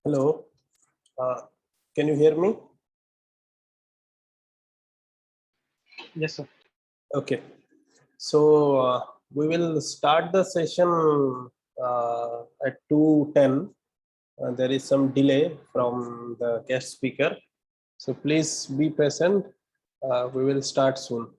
Hello, uh, can you hear me? Yes, sir. Okay, so we will start the session at 2:10. There is some delay from the guest speaker, so please be present. We will start soon.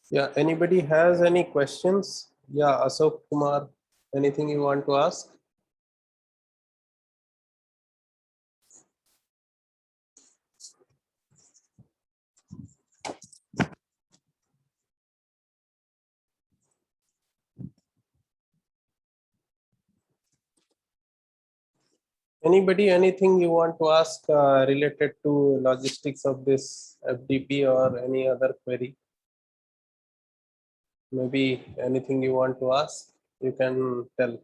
Yeah, anybody has any questions? Yeah, Ashok Kumar, anything you want to ask? Anybody, anything you want to ask related to logistics of this FDP or any other query? Maybe anything you want to ask, you can tell.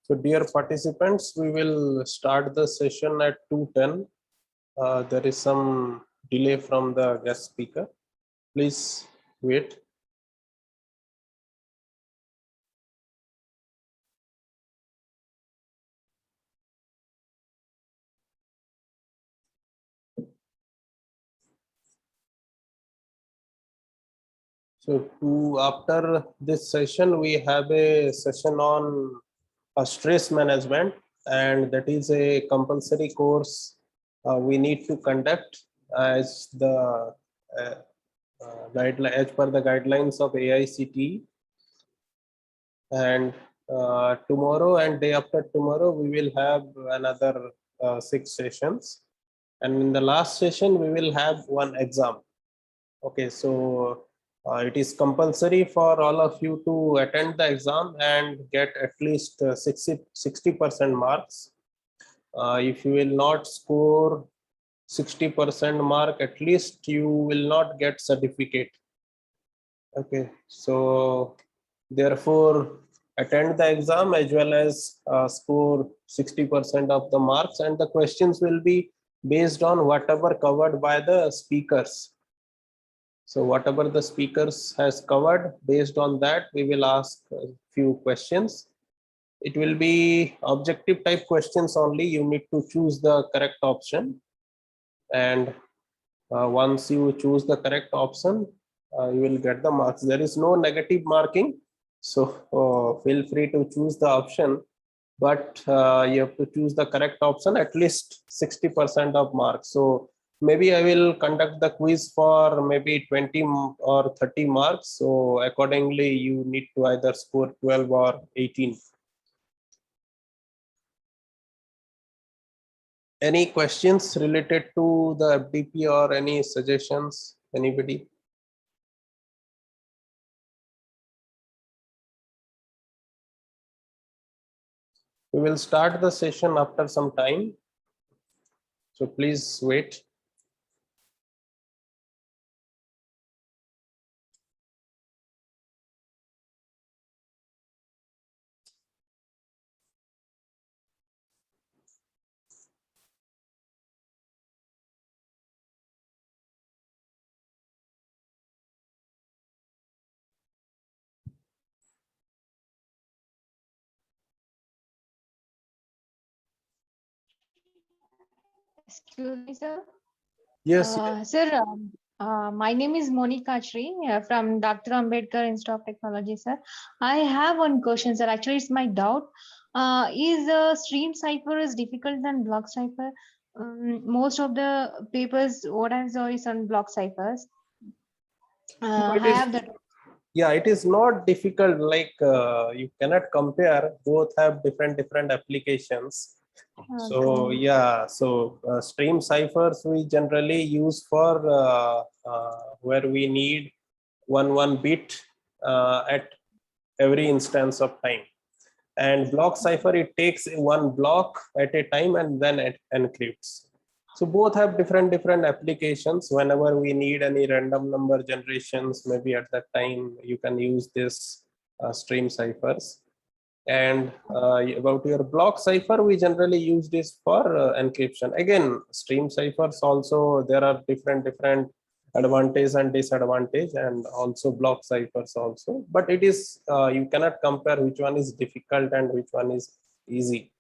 So dear participants, we will start the session at 2:10. There is some delay from the guest speaker. Please wait. So after this session, we have a session on stress management, and that is a compulsory course we need to conduct as the guideline as per the guidelines of AICTE. And tomorrow and day after tomorrow, we will have another 6 sessions, and in the last session we will have one exam. Okay, so it is compulsory for all of you to attend the exam and get at least 60% marks. If you will not score 60% mark, at least you will not get certificate. Okay, so therefore attend the exam as well as score 60% of the marks, and the questions will be based on whatever covered by the speakers. So whatever the speakers has covered, based on that we will ask a few questions. It will be objective type questions only. You need to choose the correct option, and once you choose the correct option, you will get the marks. There is no negative marking, so feel free to choose the option, but you have to choose the correct option, at least 60% of marks. So maybe I will conduct the quiz for maybe 20 or 30 marks. So accordingly, you need to either score 12 or 18. Any questions related to the FDP or any suggestions? Anybody? We will start the session after some time, so please wait. Excuse me, sir. Yes. Sir, my name is Monica Chri from Dr. Ambedkar Institute of Technology, sir. I have one question, sir. Actually, it's my doubt. Is stream cipher is difficult than block cipher? Most of the papers, what I saw is on block ciphers. I have that. Yeah, it is not difficult. Like you cannot compare. Both have different applications. So yeah, so stream ciphers we generally use for where we need one bit at every instance of time, and block cipher, it takes one block at a time and then it encrypts. So both have different applications. Whenever we need any random number generations, maybe at that time you can use this stream ciphers. And about your block cipher, we generally use this for encryption. Again, stream ciphers also, there are different advantage and disadvantage, and also block ciphers also. But it is you cannot compare which one is difficult and which one is easy.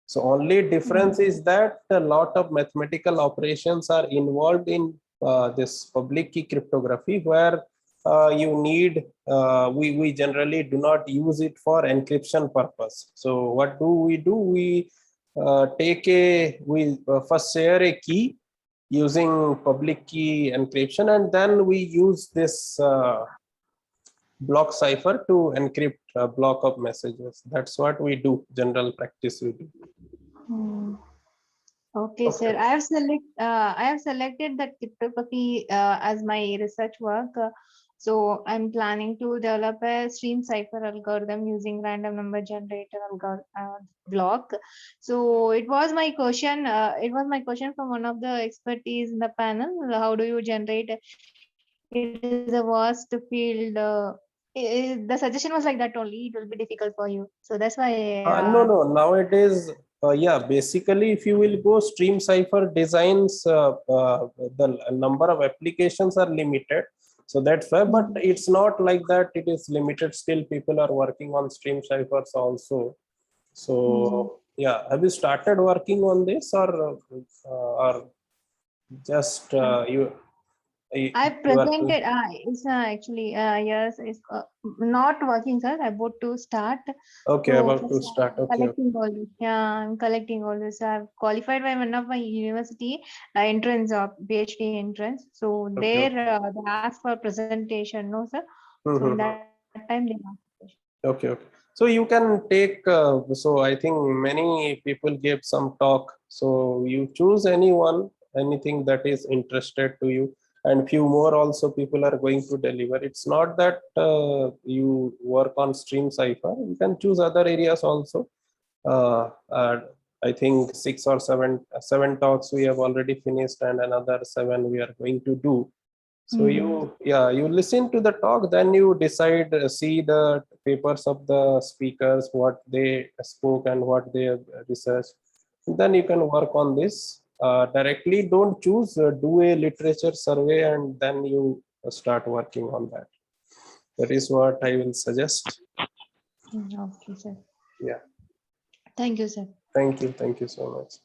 So only difference is that a lot of mathematical operations are involved in this public key cryptography, where you need we generally do not use it for encryption purpose. So what do? We first share a key using public key encryption, and then we use this block cipher to encrypt a block of messages. That's what we do. General practice we do. Okay, sir. I have selected that cryptography as my research work. So I'm planning to develop a stream cipher algorithm using random number generator block. So it was my question. It was my question from one of the expertise in the panel. How do you generate? It is a vast field. The suggestion was like that only. It will be difficult for you. So that's why. No. Nowadays, yeah, basically, if you will go stream cipher designs, the number of applications are limited. So that's why, but it's not like that. It is limited. Still, people are working on stream ciphers also. So yeah, have you started working on this, or just you? I presented. It's actually yes. It's not working, sir. I'm about to start. Okay, So about to start. Okay. collecting all this. Yeah, I'm collecting all this. I've qualified by one of my university entrance of PhD entrance. So there they ask for presentation, no sir. So that time they ask. Okay. So you can take. So I think many people gave some talk. So you choose anything that is interested to you, and few more also people are going to deliver. It's not that you work on stream cipher. You can choose other areas also. I think 6 or 7 talks we have already finished, and another 7 we are going to do. So you listen to the talk, then you decide, see the papers of the speakers, what they spoke and what they have researched. Then you can work on this directly. Don't choose, do a literature survey, and then you start working on that. That is what I will suggest. Okay, sir. Yeah. Thank you, sir. Thank you. Thank you so much.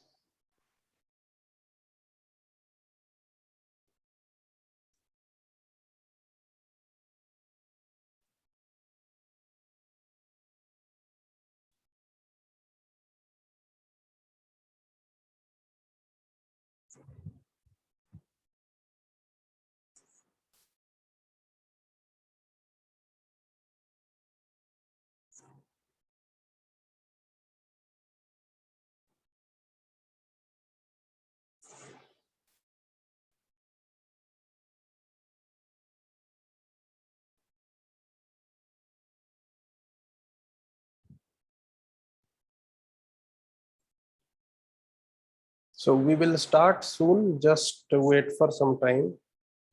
So we will start soon. Just wait for some time.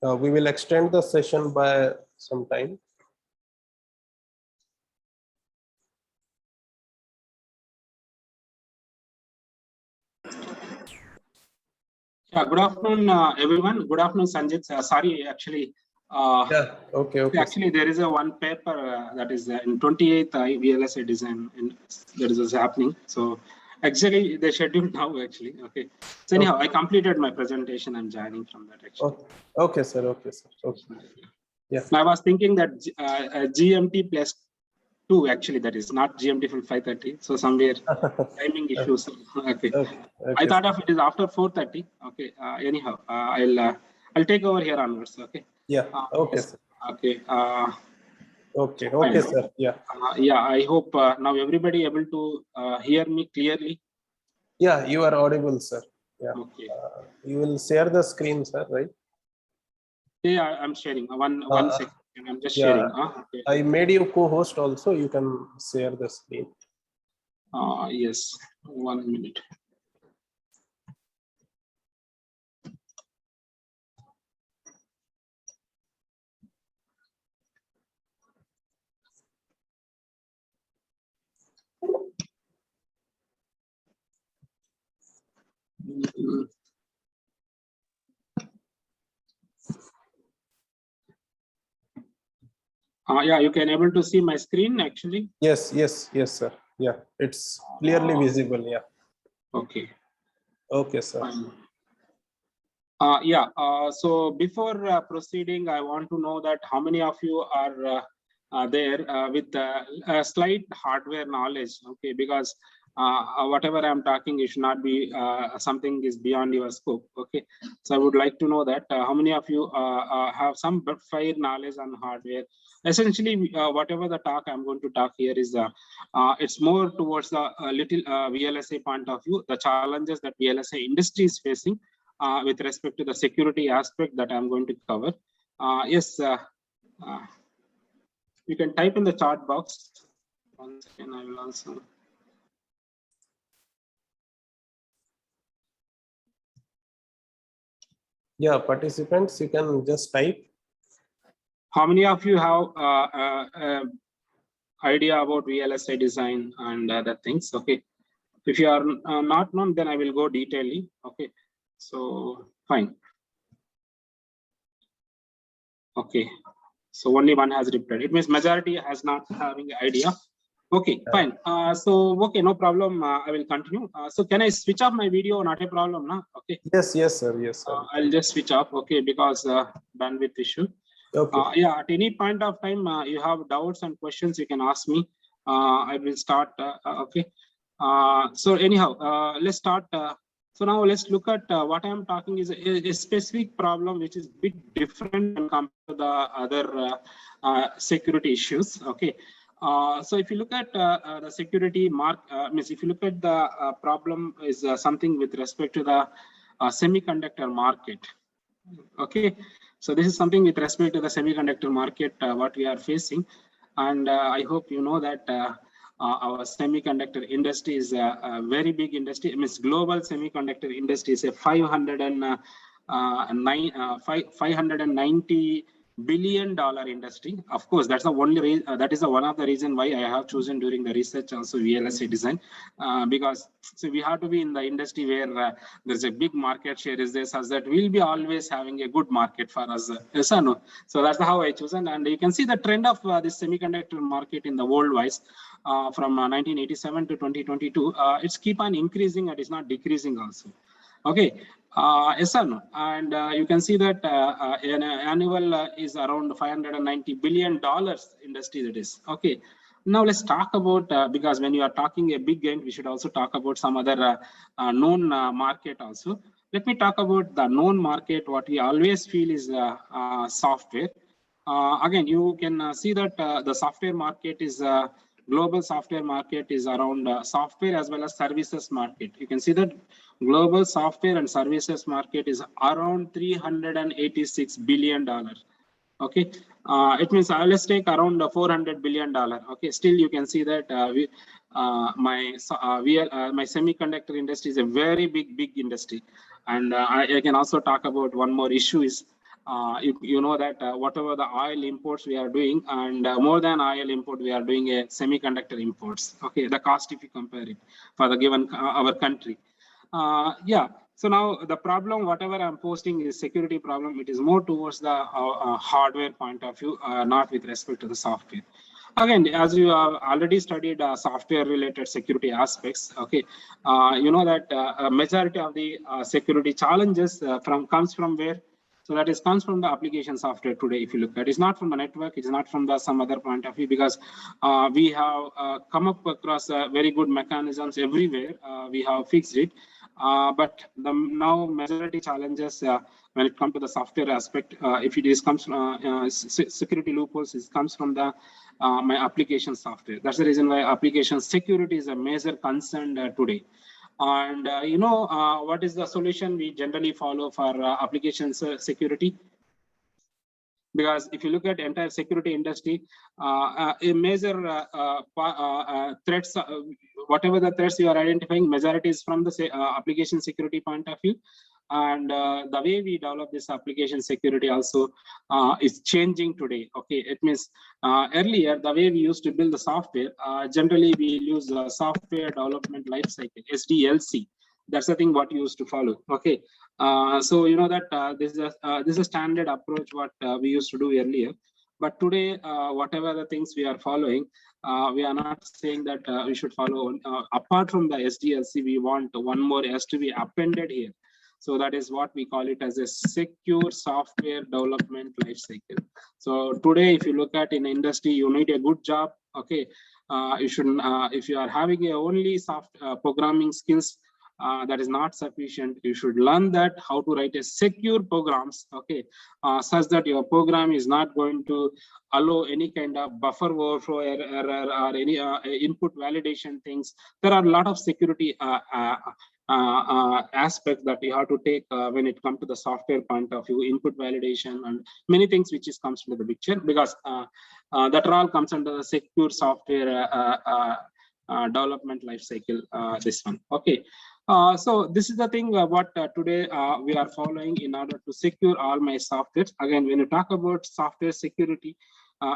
We will extend the session by some time. Yeah, good afternoon, everyone. Good afternoon, Sanjit. Sorry, actually, Yeah. Okay. Okay. actually, there is a one paper that is in 28th VLSI design, and that is happening. So, actually, they scheduled now. Actually, okay. So anyhow, I completed my presentation. I'm joining from that. Actually, Okay, sir. Okay, sir. Okay. Yeah. I was thinking that GMT plus 2 actually, that is not GMT full 5:30. So somewhere timing issues. Okay. Okay. I thought of it is after 4:30. Okay. Anyhow, I'll take over here onwards. Okay. Yeah. Okay, Yes. sir. Okay. Okay. Okay, sir. Yeah. Yeah. I hope now everybody able to hear me clearly. Yeah. You are audible, sir. Yeah. Okay. You will share the screen, sir. Right? Yeah, I'm sharing. One second. I'm just yeah. sharing. Okay. I made you co-host also. You can share the screen. Yes. 1 minute. Yeah, you can able to see my screen actually. Yes. Yes. Yes, sir. Yeah. It's clearly visible. Yeah. Okay. Okay, sir. Fine. Yeah. So before proceeding, I want to know that how many of you are there with a slight hardware knowledge. Okay, because whatever I'm talking, it should not be something is beyond your scope. Okay, so I would like to know that how many of you have some fair knowledge on hardware. Essentially, whatever the talk I'm going to talk here is it's more towards the little VLSI point of view, the challenges that VLSI industry is facing. With respect to the security aspect that I'm going to cover. Yes, you can type in the chat box. 1 second, I will also. Yeah, participants, you can just type. How many of you have idea about VLSI design and other things? Okay. If you are not known, then I will go detailedly. Okay. So fine. Okay. So only one has replied. It means majority has not having idea. Okay, fine. So okay, no problem. I will continue. So can I switch off my video? Not a problem, no? Okay. Yes, yes, sir. Yes, sir. I'll just switch off. Okay, because bandwidth issue. Okay. Yeah, at any point of time, you have doubts and questions, you can ask me. I will start. Okay. So anyhow, let's start. So now let's look at what I'm talking is a specific problem which is a bit different compared to the other security issues. Okay. So if you look at the security means if you look at the problem is something with respect to the semiconductor market. Okay. So this is something with respect to the semiconductor market, what we are facing. And I hope you know that our semiconductor industry is a very big industry. I mean, global semiconductor industry is a 590 billion industry. Of course, that's the only reason, that is the one of the reason why I have chosen during the research also VLSI design, because so we have to be in the industry where there's a big market share is there, such that we'll be always having a good market for us. Yes or no? So that's how I chosen, and you can see the trend of this semiconductor market in the worldwide from 1987 to 2022. It's keep on increasing and it's not decreasing also. Okay. Yes or no? And you can see that an annual is around $590 billion industry that is. Okay. Now let's talk about, because when you are talking a big end, we should also talk about some other known market also. Let me talk about the known market. What we always feel is software. Again, you can see that the software market is global software market is around software as well as services market. You can see that global software and services market is around $386 billion. Okay, it means let's take around $400 billion. Okay, still you can see that my semiconductor industry is a very big industry, and I can also talk about one more issue is. You know that whatever the oil imports we are doing, and more than oil import, we are doing a semiconductor imports. Okay, the cost if you compare it for the given our country. Yeah. So now the problem, whatever I'm posting is security problem. It is more towards the hardware point of view, not with respect to the software. Again, as you have already studied software related security aspects, okay, you know that a majority of the security challenges comes from where? So that is comes from the application software today. If you look at, it's not from the network, it's not from the some other point of view, because we have come up across very good mechanisms everywhere. We have fixed it, but the now majority challenges when it comes to the software aspect, if it is comes security loopholes, it comes from the my application software. That's the reason why application security is a major concern today. And you know what is the solution we generally follow for application security? Because if you look at entire security industry, a major threats, whatever the threats you are identifying, majority is from the application security point of view. And the way we develop this application security also is changing today. Okay, it means earlier the way we used to build the software, generally we use software development lifecycle, SDLC. That's the thing what you used to follow. Okay, so you know that this is a standard approach what we used to do earlier. But today, whatever the things we are following, we are not saying that we should follow. Apart from the SDLC, we want one more has to be appended here. So that is what we call it as a secure software development lifecycle. So today, if you look at in industry, you need a good job. Okay, you should if you are having a only soft programming skills, that is not sufficient. You should learn that how to write a secure programs, okay, such that your program is not going to allow any kind of buffer overflow error or any input validation things. There are a lot of security aspects that you have to take when it comes to the software point of view, input validation and many things which is comes into the picture, because that all comes under the secure software development life cycle, this one. Okay, so this is the thing what today we are following in order to secure all my softwares. Again, when you talk about software security,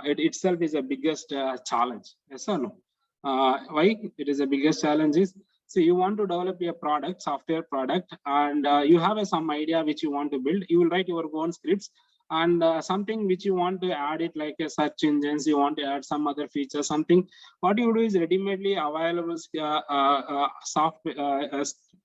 it itself is the biggest challenge. Yes or no? Why it is the biggest challenge is, so you want to develop a product, software product, and you have some idea which you want to build. You will write your own scripts, and something which you want to add it like a search engines, you want to add some other feature, something. What you do is ready-madely available software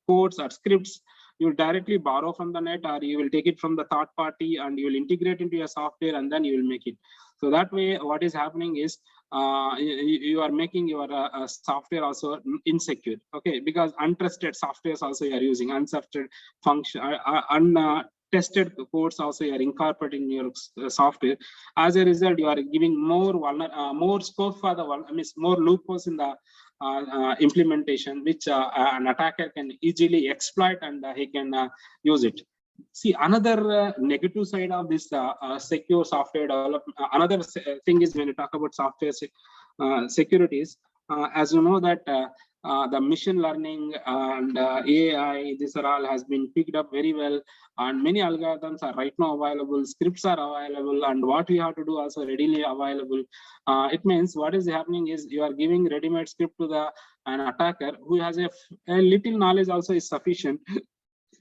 codes or scripts. You will directly borrow from the net, or you will take it from the third party and you will integrate into your software, and then you will make it. So that way, what is happening is you are making your software also insecure. Okay, because untrusted softwares also you are using, untrusted function, untested codes also you are incorporating in your software. As a result, you are giving more scope for the more loopholes in the implementation, which an attacker can easily exploit, and he can use it. See, another negative side of this secure software development, another thing is when you talk about software securities, As you know that the machine learning and AI, this are all has been picked up very well, and many algorithms are right now available, scripts are available, and what we have to do also readily available. It means what is happening is you are giving ready-made script to an attacker who has a little knowledge also is sufficient.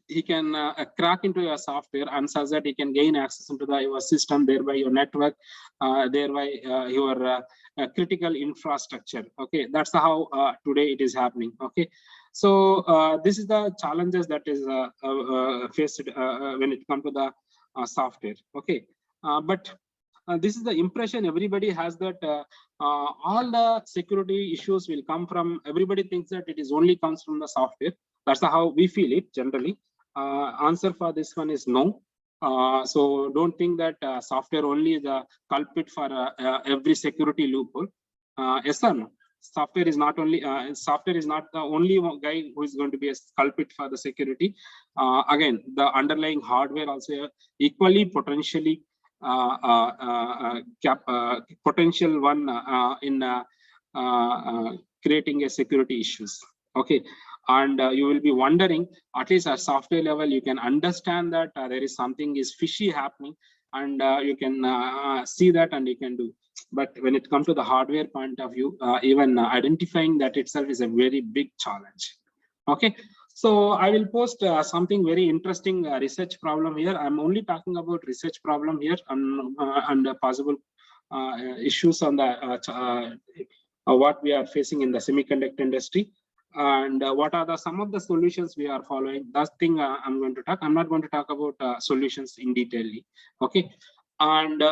He can crack into your software and such that he can gain access into your system, thereby your network, thereby your critical infrastructure. Okay, that's how today it is happening. Okay, so this is the challenges that is faced when it comes to the software. Okay, but this is the impression everybody has, that all the security issues will come from, everybody thinks that it is only comes from the software. That's how we feel it generally. Answer for this one is no. So don't think that software only is the culprit for every security loophole. Yes or no? Software is not only software is not the only guy who is going to be a culprit for the security. Again, the underlying hardware also equally potentially potential one in creating a security issues. Okay, and you will be wondering, at least at software level, you can understand that there is something is fishy happening, and you can see that and you can do. But when it comes to the hardware point of view, even identifying that itself is a very big challenge. Okay, so I will post something very interesting research problem here. I'm only talking about research problem here and possible issues on the what we are facing in the semiconductor industry, and what are some of the solutions we are following. That thing I'm going to talk. I'm not going to talk about solutions in detail. Okay, and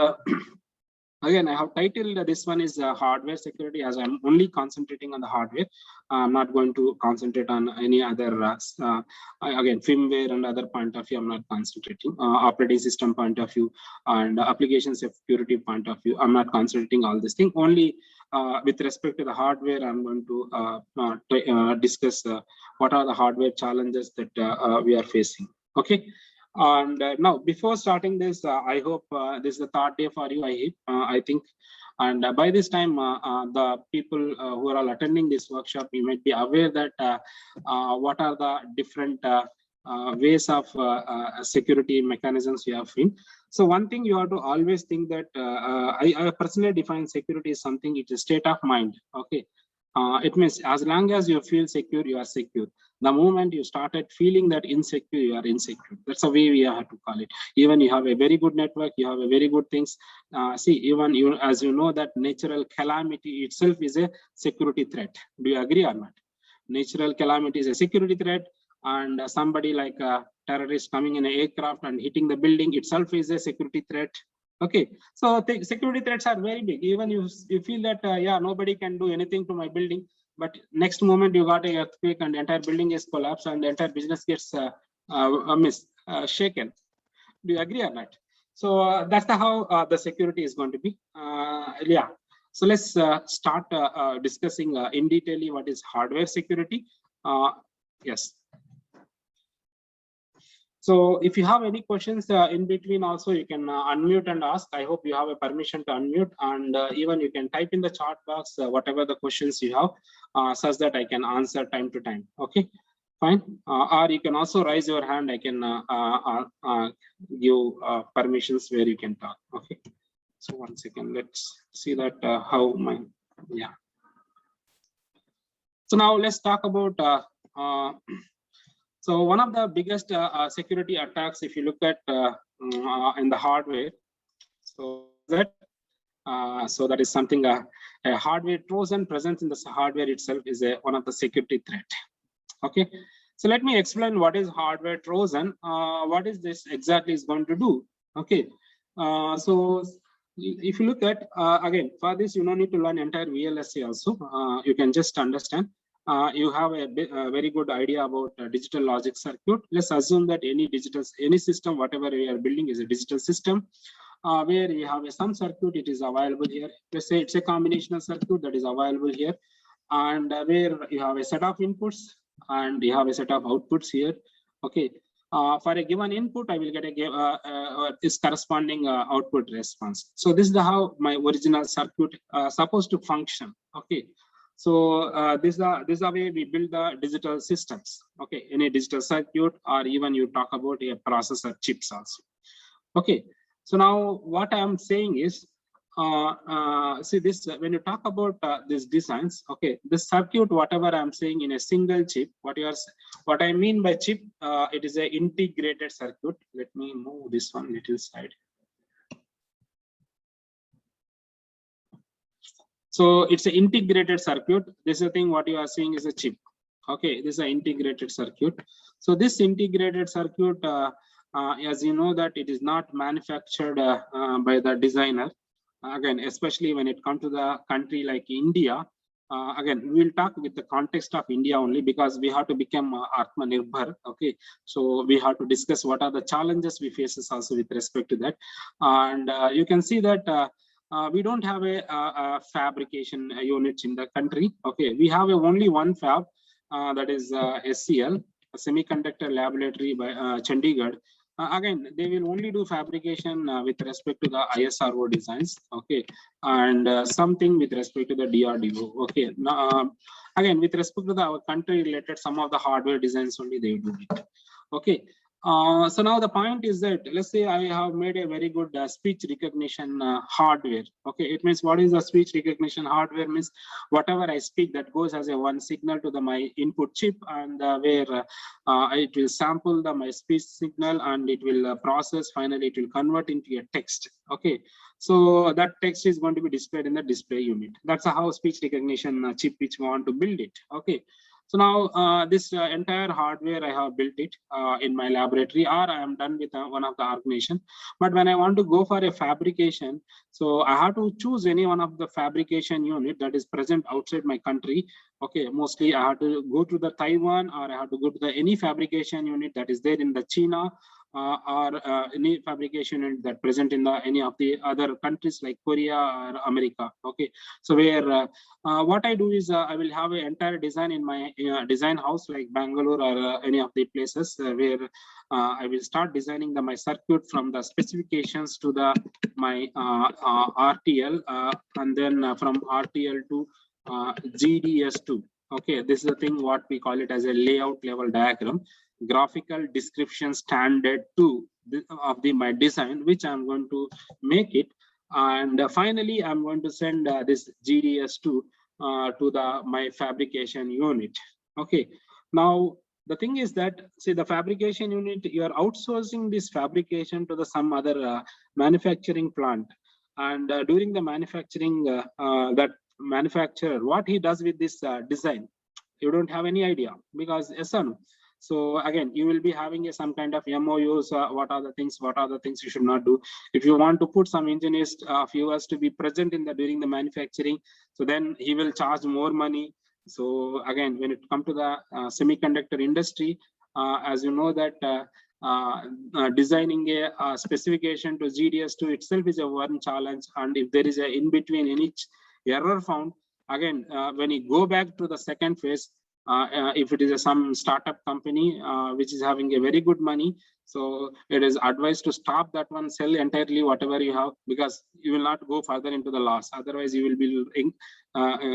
again, I have titled this one is hardware security, as I'm only concentrating on the hardware. I'm not going to concentrate on any other, again, firmware and other point of view. I'm not concentrating operating system point of view and application security point of view. I'm not concentrating all this thing. Only with respect to the hardware, I'm going to discuss what are the hardware challenges that we are facing. Okay. And now, before starting this, I hope this is the third day for you, I think. And by this time, the people who are all attending this workshop, you might be aware that what are the different ways of security mechanisms we have seen. So one thing you have to always think that I personally define security as something, it's a state of mind. Okay. It means as long as you feel secure, you are secure. The moment you started feeling that insecure, you are insecure. That's the way we have to call it. Even you have a very good network, you have a very good things. See, even you, as you know, that natural calamity itself is a security threat. Do you agree or not? Natural calamity is a security threat, and somebody like a terrorist coming in an aircraft and hitting the building itself is a security threat. Okay, so the security threats are very big. Even you feel that yeah, nobody can do anything to my building, but next moment you got an earthquake and the entire building is collapsed and the entire business gets shaken. Do you agree or not? So that's how the security is going to be. Yeah. So let's start discussing in detail what is hardware security. Yes. So if you have any questions in between also, you can unmute and ask. I hope you have a permission to unmute, and even you can type in the chat box whatever the questions you have, such that I can answer time to time. Okay, fine. Or you can also raise your hand. I can give permissions where you can talk. Okay. So 1 second, let's see that how my, yeah. So now let's talk about so one of the biggest security attacks, if you look at in the hardware, so that is something a hardware Trojan presence in the hardware itself is one of the security threat. Okay, so let me explain what is hardware Trojan. What is this exactly is going to do? Okay, so if you look at again, for this you don't need to learn entire VLSI also. You can just understand. You have a very good idea about digital logic circuit. Let's assume that any system, whatever we are building, is a digital system where we have some circuit. It is available here. Let's say it's a combinational circuit that is available here, and where you have a set of inputs and you have a set of outputs here. Okay. For a given input, I will get this corresponding output response. So this is how my original circuit supposed to function. Okay. So this is the way we build the digital systems. Okay, any digital circuit, or even you talk about a processor chips also. Okay, so now what I am saying is, see this, when you talk about these designs, okay, this circuit, whatever I'm saying in a single chip, what I mean by chip, it is an integrated circuit. Let me move this one little side. So it's an integrated circuit. This is the thing what you are seeing is a chip. Okay, this is an integrated circuit. So this integrated circuit, as you know, that it is not manufactured by the designer. Again, especially when it comes to the country like India. Again, we will talk with the context of India only, because we have to become Atmanirbhar. Okay, so we have to discuss what are the challenges we faces also with respect to that. And you can see that we don't have a fabrication unit in the country. Okay, we have only one fab, that is SCL, a Semiconductor Laboratory by Chandigarh. Again, they will only do fabrication with respect to the ISRO designs. Okay, and something with respect to the DRDO. Okay, now, again, with respect to our country related, some of the hardware designs only they do it. Okay. So now the point is that, let's say I have made a very good speech recognition hardware. Okay, it means, what is the speech recognition hardware? Means whatever I speak, that goes as a one signal to the my input chip, and where it will sample my speech signal, and it will process. Finally, it will convert into a text. Okay, so that text is going to be displayed in the display unit. That's how speech recognition chip which we want to build it. Okay. So now this entire hardware, I have built it in my laboratory, or I am done with one of the organization. But when I want to go for a fabrication, so I have to choose any one of the fabrication unit that is present outside my country. Okay, mostly I have to go to the Taiwan, or I have to go to the any fabrication unit that is there in the China, or any fabrication unit that present in the any of the other countries like Korea or America. Okay, so where what I do is I will have an entire design in my design house like Bangalore or any of the places where I will start designing my circuit from the specifications to the my RTL, and then from RTL to GDS2. Okay, this is the thing what we call it as a layout level diagram, graphical description standard 2 of my design, which I'm going to make it. And finally, I'm going to send this GDS2 to my fabrication unit. Okay, now the thing is that, see, the fabrication unit, you are outsourcing this fabrication to some other manufacturing plant, and during the manufacturing, that manufacturer, what he does with this design, you don't have any idea, because yes or no. So again, you will be having some kind of MOUs. What are the things you should not do? If you want to put some engineers of yours to be present in during the manufacturing, so then he will charge more money. So again, when it comes to the semiconductor industry, as you know that designing a specification to GDS2 itself is a one challenge, and if there is a in between any error found, again when you go back to the second phase, if it is some startup company which is having a very good money, so it is advised to stop that one, sell entirely whatever you have, because you will not go further into the loss. Otherwise, you will be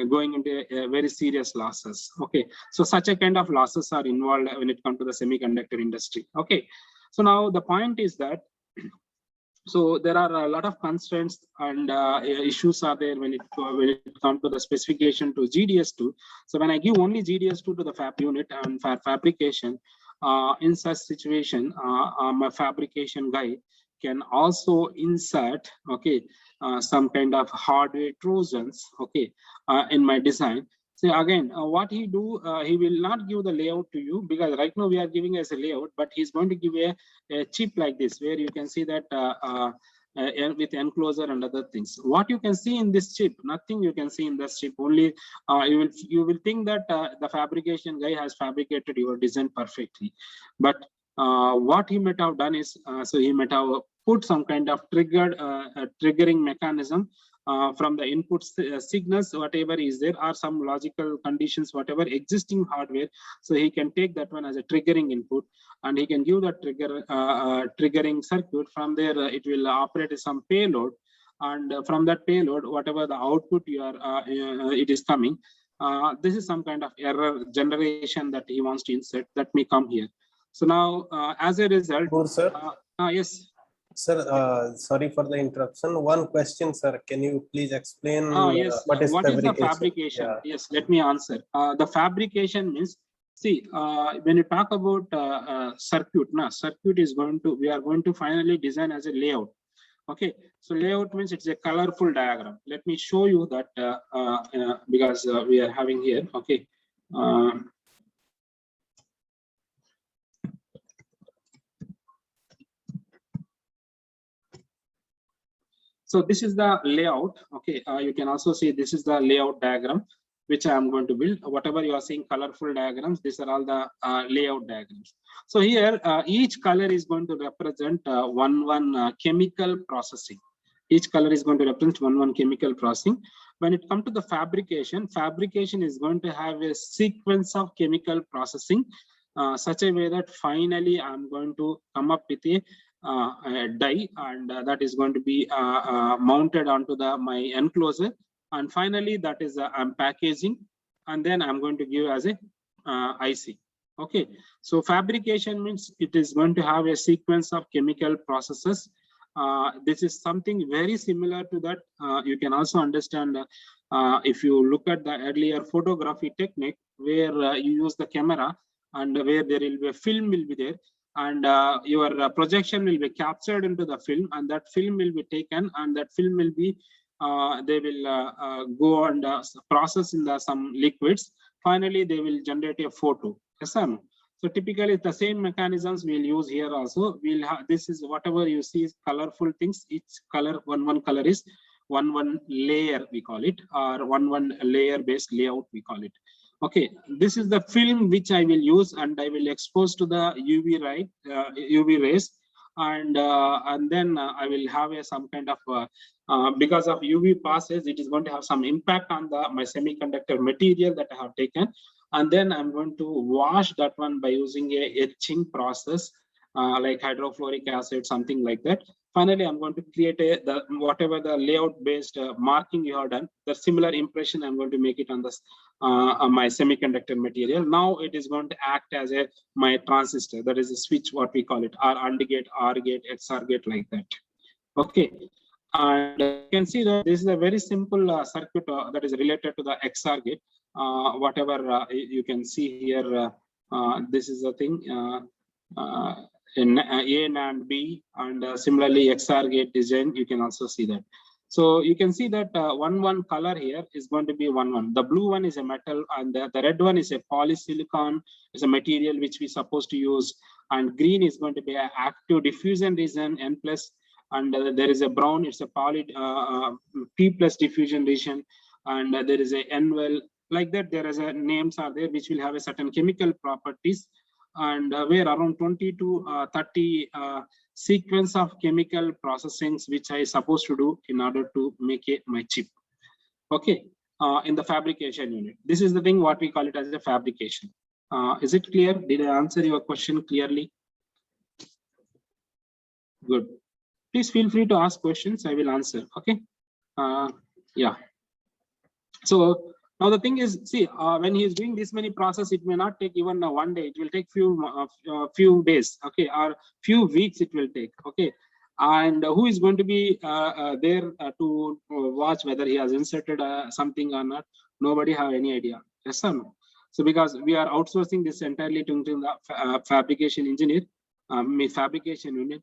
going into very serious losses. Okay, so such a kind of losses are involved when it comes to the semiconductor industry. Okay, so now the point is that, so there are a lot of constraints and issues are there when it comes to the specification to GDS2. So when I give only GDS2 to the fab unit and fabrication, in such situation, my fabrication guy can also insert, okay, some kind of hardware trojans, okay, in my design. So again, what he do, he will not give the layout to you, because right now we are giving as a layout, but he's going to give a chip like this, where you can see that with enclosure and other things. What you can see in this chip, nothing you can see in this chip. Only you will think that the fabrication guy has fabricated your design perfectly, but what he might have done is, so he might have put some kind of triggering mechanism from the input signals, whatever is there, or some logical conditions, whatever existing hardware. So he can take that one as a triggering input, and he can give that triggering circuit. From there, it will operate as some payload, and from that payload, whatever the output you are, it is coming. This is some kind of error generation that he wants to insert that may come here. So now, as a result, Good, sir. yes. Sir, sorry for the interruption. One question, sir. Can you please explain Yes. what is the fabrication? Yeah. Yes, let me answer. The fabrication means, see, when you talk about circuit, circuit is we are going to finally design as a layout. Okay, so layout means it's a colorful diagram. Let me show you that because we are having here. Okay. So this is the layout. Okay, you can also see this is the layout diagram which I am going to build. Whatever you are seeing colorful diagrams, these are all the layout diagrams. So here each color is going to represent one chemical processing. Each color is going to represent one chemical processing. When it comes to the fabrication, fabrication is going to have a sequence of chemical processing such a way that finally I'm going to come up with a die, and that is going to be mounted onto my enclosure, and finally that is I'm packaging, and then I'm going to give as a IC. Okay, so fabrication means it is going to have a sequence of chemical processes. This is something very similar to that. You can also understand if you look at the earlier photography technique where you use the camera and where there will be a film will be there, and your projection will be captured into the film, and that film will be taken, and that film will be they will go and process in some liquids. Finally they will generate a photo. Yes, sir. So typically the same mechanisms we'll use here also. We'll have, this is whatever you see is colorful things. Each color, one color is one layer we call it, or one layer based layout we call it. Okay, this is the film which I will use, and I will expose to the UV rays, and then I will have some kind of because of UV passes, it is going to have some impact on my semiconductor material that I have taken, and then I'm going to wash that one by using a etching process like hydrofluoric acid, something like that. Finally, I'm going to create whatever the layout based marking you have done, the similar impression I'm going to make it on this my semiconductor material. Now it is going to act as my transistor, that is a switch, what we call it, or AND gate, OR gate, XOR gate, like that. Okay, and you can see that this is a very simple circuit that is related to the XOR gate. Whatever you can see here, this is the thing. In A and B, and similarly XOR gate design, you can also see that. So you can see that one color here is going to be one. The blue one is a metal, and the red one is a polysilicon, is a material which we supposed to use, and green is going to be an active diffusion region N+, and there is a brown, it's a P+ diffusion region, and there is a N well, like that. There is a names are there which will have a certain chemical properties, and where around 20 to 30 sequence of chemical processings which I supposed to do in order to make my chip. Okay, in the fabrication unit. This is the thing what we call it as a fabrication. Is it clear? Did I answer your question clearly? Good. Please feel free to ask questions. I will answer. Okay. Yeah. So now the thing is, see, when he is doing this many process, it may not take even one day. It will take few days, okay, or few weeks it will take, okay. And who is going to be there to watch whether he has inserted something or not? Nobody have any idea. Yes or no? So because we are outsourcing this entirely to the fabrication engineer, fabrication unit.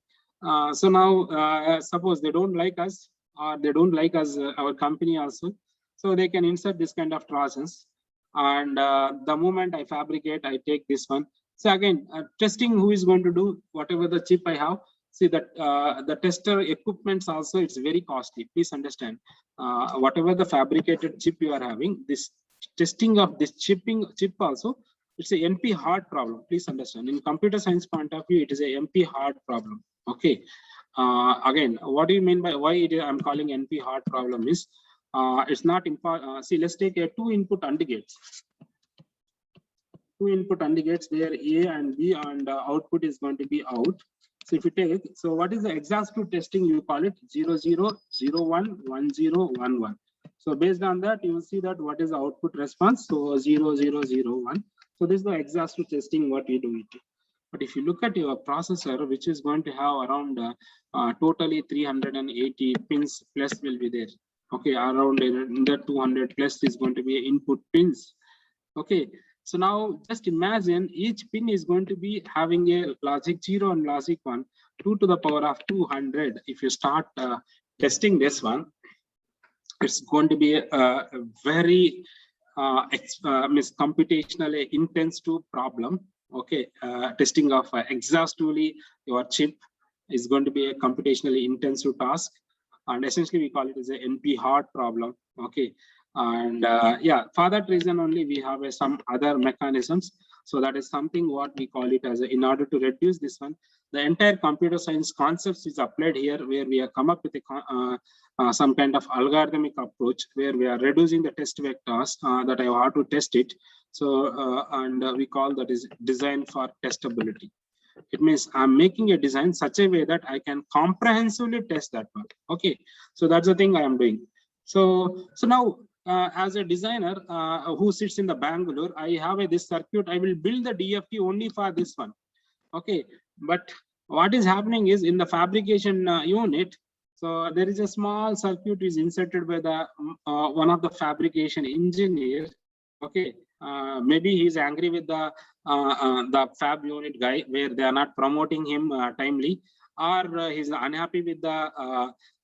So now suppose they don't like us, or they don't like us, our company also. So they can insert this kind of trusses, and the moment I fabricate, I take this one. So again, testing, who is going to do whatever the chip I have? See that the tester equipments also, it's very costly. Please understand, whatever the fabricated chip you are having, this testing of this chip also, it's a NP hard problem. Please understand, in computer science point of view, it is a NP hard problem. Okay. Again, what do you mean by why I'm calling NP hard problem is, it's not important. See, let's take a 2 input AND gates. 2 input AND gates where A and B, and output is going to be out. So if you take, so what is the exhaustive testing? You call it 0, 0, 0, 1, 1, 0, 1, 1. So based on that, you will see that what is the output response. So 0, 0, 0, 1. So this is the exhaustive testing what we do it. But if you look at your processor, which is going to have around totally 380 pins plus will be there. Okay, around the 200 plus is going to be input pins. Okay, so now just imagine each pin is going to be having a logic 0 and logic 1, 2 to the power of 200. If you start testing this one, it's going to be a very computationally intensive problem. Okay, testing of exhaustively your chip is going to be a computationally intensive task, and essentially we call it as a NP hard problem. Okay, and yeah, for that reason only we have some other mechanisms. So that is something what we call it as in order to reduce this one, the entire computer science concepts is applied here, where we have come up with a some kind of algorithmic approach where we are reducing the test vectors that I have to test it. So and we call that is design for testability. It means I'm making a design such a way that I can comprehensively test that one. Okay, so that's the thing I am doing. So now as a designer who sits in the Bangalore, I have this circuit. I will build the DFT only for this one. Okay, but what is happening is in the fabrication unit, so there is a small circuit is inserted by the one of the fabrication engineer. Okay, maybe he's angry with the fab unit guy where they are not promoting him timely, or he's unhappy with the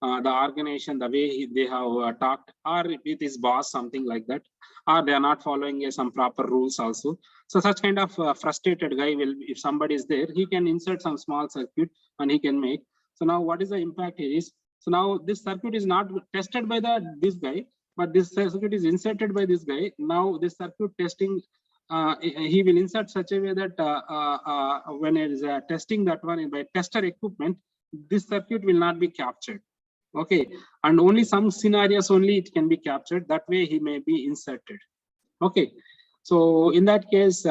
organization, the way they have talked, or with his boss, something like that, or they are not following some proper rules also. So such kind of frustrated guy will, if somebody is there, he can insert some small circuit and he can make. So now what is the impact here is, so now this circuit is not tested by this guy, but this circuit is inserted by this guy. Now this circuit testing, he will insert such a way that when it is testing that one by tester equipment, this circuit will not be captured. Okay, and only some scenarios only it can be captured. That way he may be inserted. Okay, so in that case,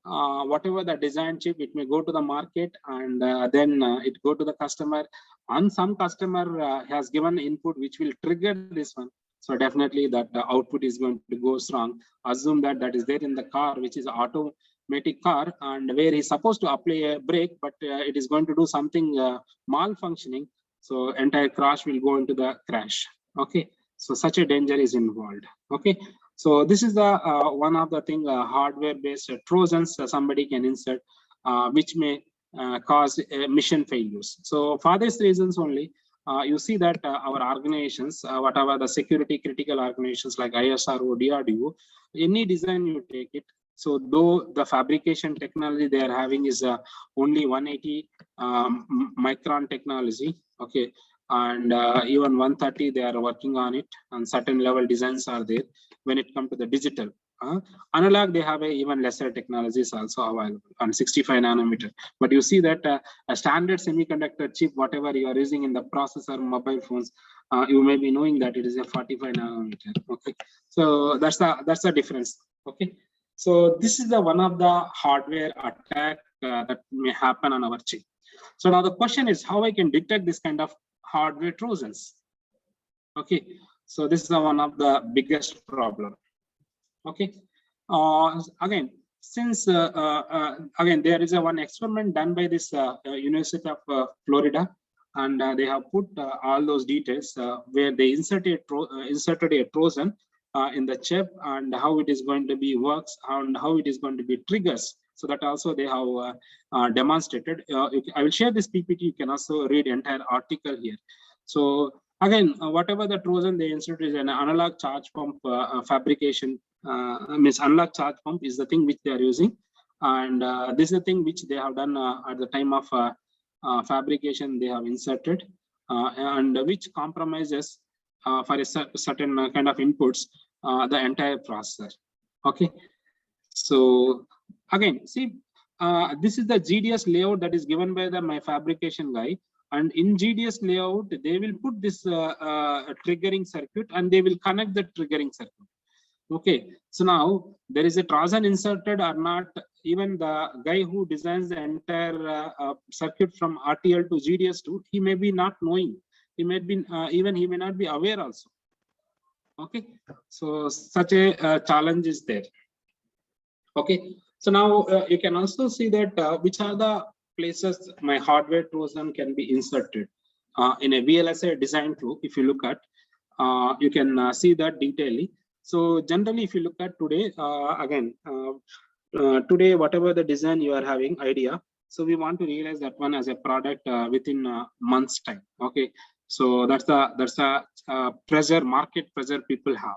whatever the design chip, it may go to the market, and then it go to the customer. And some customer has given input which will trigger this one. So definitely that the output is going to go wrong. Assume that that is there in the car, which is automatic car, and where he's supposed to apply a brake, but it is going to do something malfunctioning. So entire crash will go into the crash. Okay, so such a danger is involved. Okay, so this is the one of the thing hardware-based trojans somebody can insert, which may cause mission failures. So for these reasons only, you see that our organizations, whatever the security critical organizations like ISRO, DRDO, any design you take it. So though the fabrication technology they are having is only 180 micron technology, okay, and even 130 they are working on it, and certain level designs are there. When it comes to the digital, analog they have even lesser technologies also available on 65 nanometer. But you see that a standard semiconductor chip, whatever you are using in the processor, mobile phones, you may be knowing that it is a 45 nanometer. Okay, so that's the difference. Okay, so this is the one of the hardware attack that may happen on our chip. So now the question is how I can detect this kind of hardware trojans. Okay, so this is one of the biggest problem. Okay, again, since again there is one experiment done by this University of Florida, and they have put all those details where they inserted a trojan in the chip, and how it is going to be works, and how it is going to be triggers. So that also they have demonstrated. I will share this PPT. You can also read entire article here. So again, whatever the trojan they inserted is an analog charge pump fabrication. Means analog charge pump is the thing which they are using, and this is the thing which they have done at the time of fabrication. They have inserted and which compromises for a certain kind of inputs the entire processor. Okay, so again, see, this is the GDS layout that is given by my fabrication guy. And in GDS layout, they will put this triggering circuit, and they will connect the triggering circuit. Okay, so now there is a trojan inserted or not. Even the guy who designs the entire circuit from RTL to GDS2, he may be not knowing. He may be even he may not be aware also. Okay, so such a challenge is there. Okay, so now you can also see that which are the places my hardware Trojan can be inserted in a VLSI design flow. If you look at, you can see that detailedly. So generally, if you look at today, today, whatever the design you are having idea, so we want to realize that one as a product within a month's time. Okay, so that's the pressure, market pressure people have.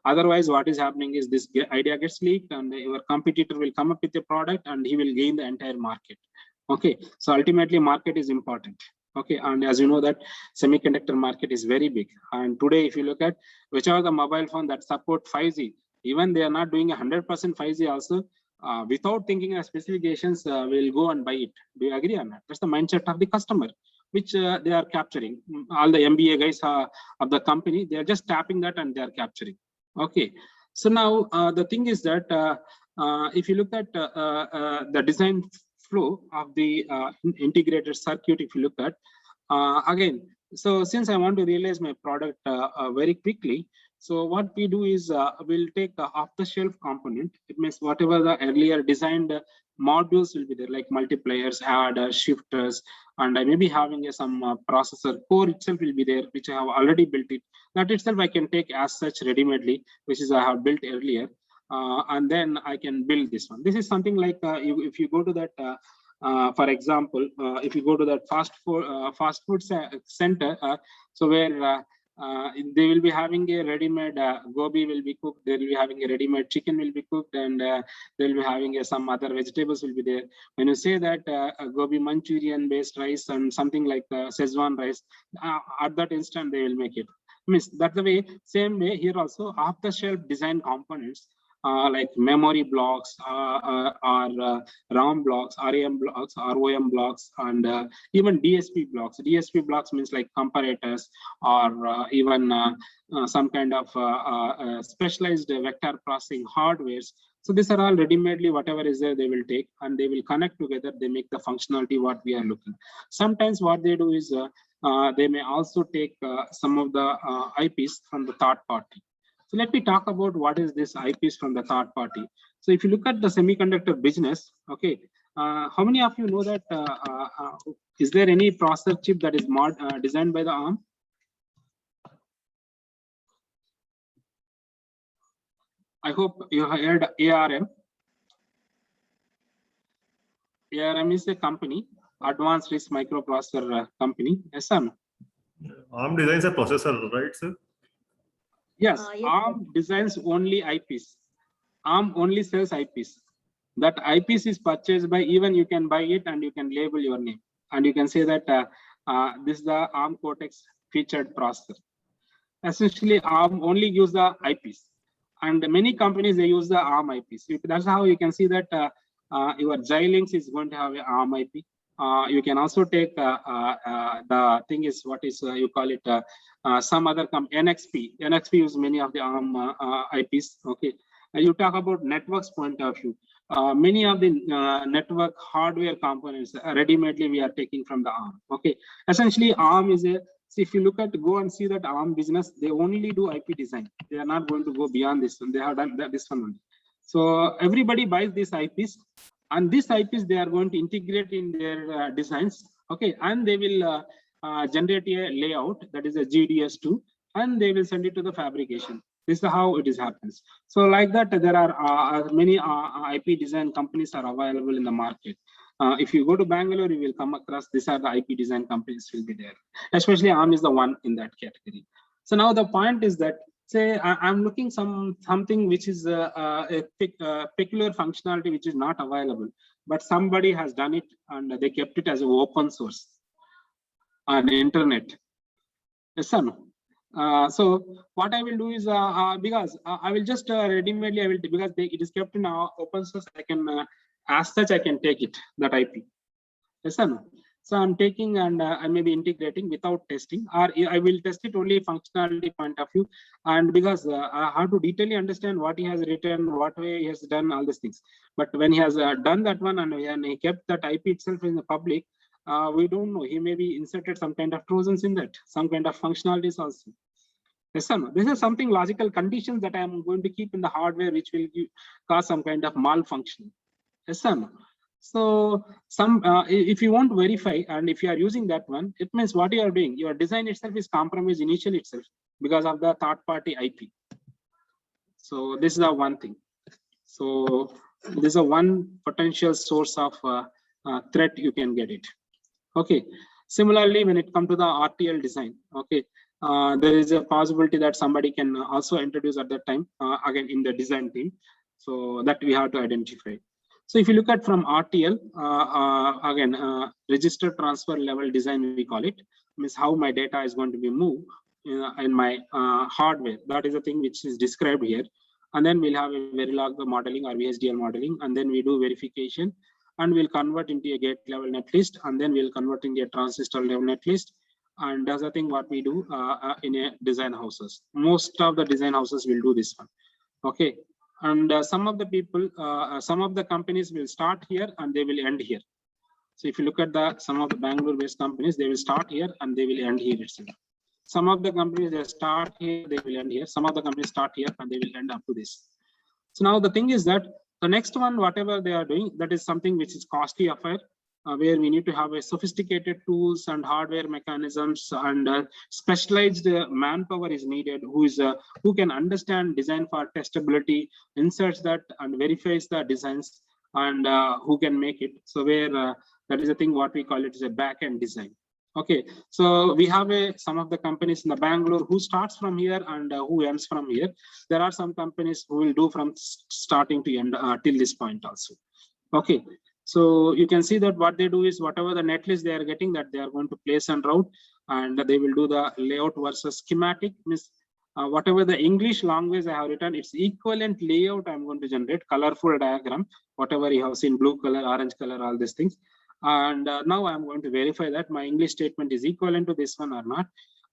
Otherwise, what is happening is this idea gets leaked and your competitor will come up with a product and he will gain the entire market. Okay, so ultimately market is important. Okay, and as you know that semiconductor market is very big. And today, if you look at whichever the mobile phone that support 5G, even they are not doing 100% 5G also, without thinking of specifications, will go and buy it. Do you agree on that? That's the mindset of the customer, which they are capturing. All the MBA guys of the company, they are just tapping that and they are capturing. Okay, so now the thing is that if you look at the design flow of the integrated circuit, if you look at again, so since I want to realize my product very quickly, so what we do is we'll take off-the-shelf component. It means whatever the earlier designed modules will be there, like multipliers, adders, shifters, and I may be having some processor core itself will be there, which I have already built it. That itself I can take as such ready-madely, which is I have built earlier, and then I can build this one. This is something like if you go to that. For example, if you go to that fast food center, so where they will be having a ready-made gobi will be cooked, they will be having a ready-made chicken will be cooked, and they will be having some other vegetables will be there. When you say that gobi Manchurian based rice and something like Szechuan rice, at that instant they will make it. Means that's the way, same way here also off-the-shelf design components like memory blocks or RAM blocks, RAM blocks, ROM blocks, and even DSP blocks. DSP blocks means like comparators or even some kind of specialized vector processing hardwares. So these are all ready-madely, whatever is there, they will take and they will connect together. They make the functionality what we are looking. Sometimes what they do is they may also take some of the IPs from the third party. So let me talk about what is this IPs from the third party. So if you look at the semiconductor business, okay, how many of you know that is there any processor chip that is designed by the ARM? I hope you heard ARM. ARM is a company, Advanced Risk Microprocessor company. Yes, sir. ARM designs a processor, right, sir? Yes, Yes, ARM designs only IPs. ARM only sells IPs. That IPs is purchased by, even you can buy it and you can label your name. And you can say that this is the ARM Cortex featured processor. Essentially, ARM only use the IPs. And many companies, they use the ARM IPs. That's how you can see that your Xilinx is going to have an ARM IP. You can also take the thing is what is you call it some other NXP. NXP use many of the ARM IPs. Okay, you talk about networks point of view. Many of the network hardware components ready-madely we are taking from the ARM. Okay, essentially ARM is a. See, if you look at go and see that ARM business, they only do IP design. They are not going to go beyond this one. They have done this one only. So everybody buys these IPs. And these IPs they are going to integrate in their designs, okay, and they will generate a layout that is a GDS2, and they will send it to the fabrication. This is how it is happens. So like that, there are many IP design companies are available in the market. If you go to Bangalore, you will come across these are the IP design companies will be there. Especially ARM is the one in that category. So now the point is that, say I'm looking something which is a peculiar functionality which is not available, but somebody has done it and they kept it as an open source on the internet. Yes or no? So what I will do is because I will just ready-madely I will, because it is kept in open source, I can as such I can take it, that IP. Yes or no? So I'm taking and I may be integrating without testing, or I will test it only functionality point of view. And because I have to detailedly understand what he has written, what way he has done all these things. But when he has done that one and he kept that IP itself in the public, we don't know. He may be inserted some kind of trojans in that, some kind of functionalities also. Yes or no? This is something logical conditions that I am going to keep in the hardware, which will cause some kind of malfunction. Yes or no? So if you want to verify and if you are using that one, it means what you are doing, your design itself is compromised initially itself because of the third party IP. So this is the one thing. So this is a one potential source of threat you can get it. Okay. Similarly, when it comes to the RTL design, okay, there is a possibility that somebody can also introduce at that time again in the design team. So that we have to identify. So if you look at from RTL, again, register transfer level design, we call it, means how my data is going to be moved in my hardware. That is the thing which is described here. And then we'll have a Verilog modeling or VHDL modeling, and then we do verification, and we'll convert into a gate level netlist, and then we'll convert into a transistor level netlist. And that's the thing what we do in a design houses. Most of the design houses will do this one. Okay. And some of the people, some of the companies will start here and they will end here. So if you look at some of the Bangalore-based companies, they will start here and they will end here itself. Some of the companies, they start here, they will end here. Some of the companies start here and they will end up to this. So now the thing is that the next one, whatever they are doing, that is something which is costly affair, where we need to have a sophisticated tools and hardware mechanisms and specialized manpower is needed, who can understand design for testability, inserts that and verifies the designs, and who can make it. So where that is the thing what we call it is a back-end design. Okay, so we have some of the companies in the Bangalore who starts from here and who ends from here. There are some companies who will do from starting to end till this point also. Okay, so you can see that what they do is whatever the netlist they are getting, that they are going to place and route, and they will do the layout versus schematic. Means whatever the English language I have written, its equivalent layout I'm going to generate, colorful diagram, whatever you have seen, blue color, orange color, all these things. And now I'm going to verify that my English statement is equivalent to this one or not.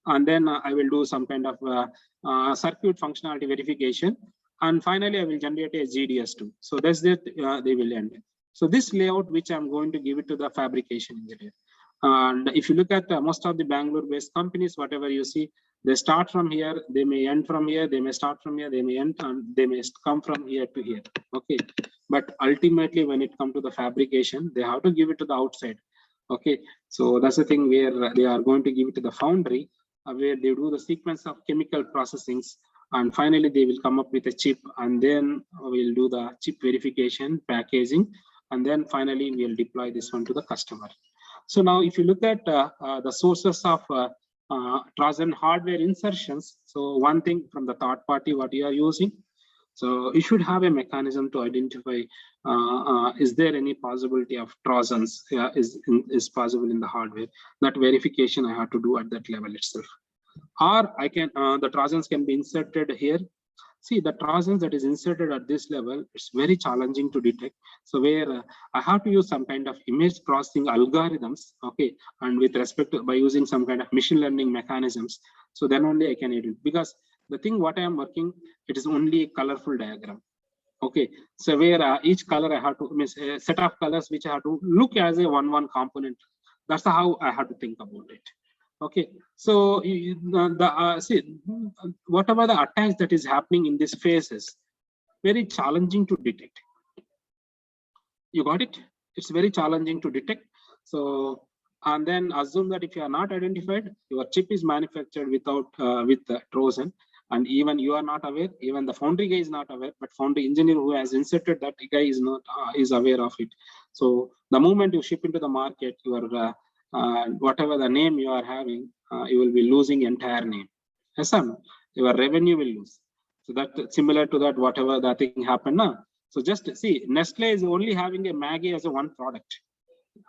And then I will do some kind of circuit functionality verification. And finally, I will generate a GDS2. So that's it, they will end. So this layout, which I'm going to give it to the fabrication engineer. And if you look at most of the Bangalore-based companies, whatever you see, they start from here, they may end from here, they may start from here, they may end, and they may come from here to here. Okay, but ultimately, when it comes to the fabrication, they have to give it to the outside. Okay, so that's the thing where they are going to give it to the foundry, where they do the sequence of chemical processings, and finally they will come up with a chip, and then we'll do the chip verification, packaging, and then finally we'll deploy this one to the customer. So now, if you look at the sources of Trojan hardware insertions, so one thing from the third party, what you are using, so you should have a mechanism to identify is there any possibility of Trojans is possible in the hardware. That verification I have to do at that level itself. Or I can the Trojans can be inserted here. See, the Trojans that is inserted at this level, it's very challenging to detect. So where I have to use some kind of image processing algorithms, okay, and with respect to by using some kind of machine learning mechanisms. So then only I can edit, because the thing what I am working, it is only a colorful diagram. Okay, so where each color I have to miss a set of colors which I have to look as a one component. That's how I have to think about it. Okay, so see, whatever the attacks that is happening in this phase is very challenging to detect. You got it? It's very challenging to detect. So, and then assume that if you are not identified, your chip is manufactured without with Trojan, and even you are not aware, even the foundry guy is not aware, but foundry engineer who has inserted that guy is not is aware of it. So the moment you ship into the market, your whatever the name you are having, you will be losing entire name. Yes, sir? Your revenue will lose. So that similar to that, whatever that thing happened now. So just see, Nestle is only having a Maggi as a one product,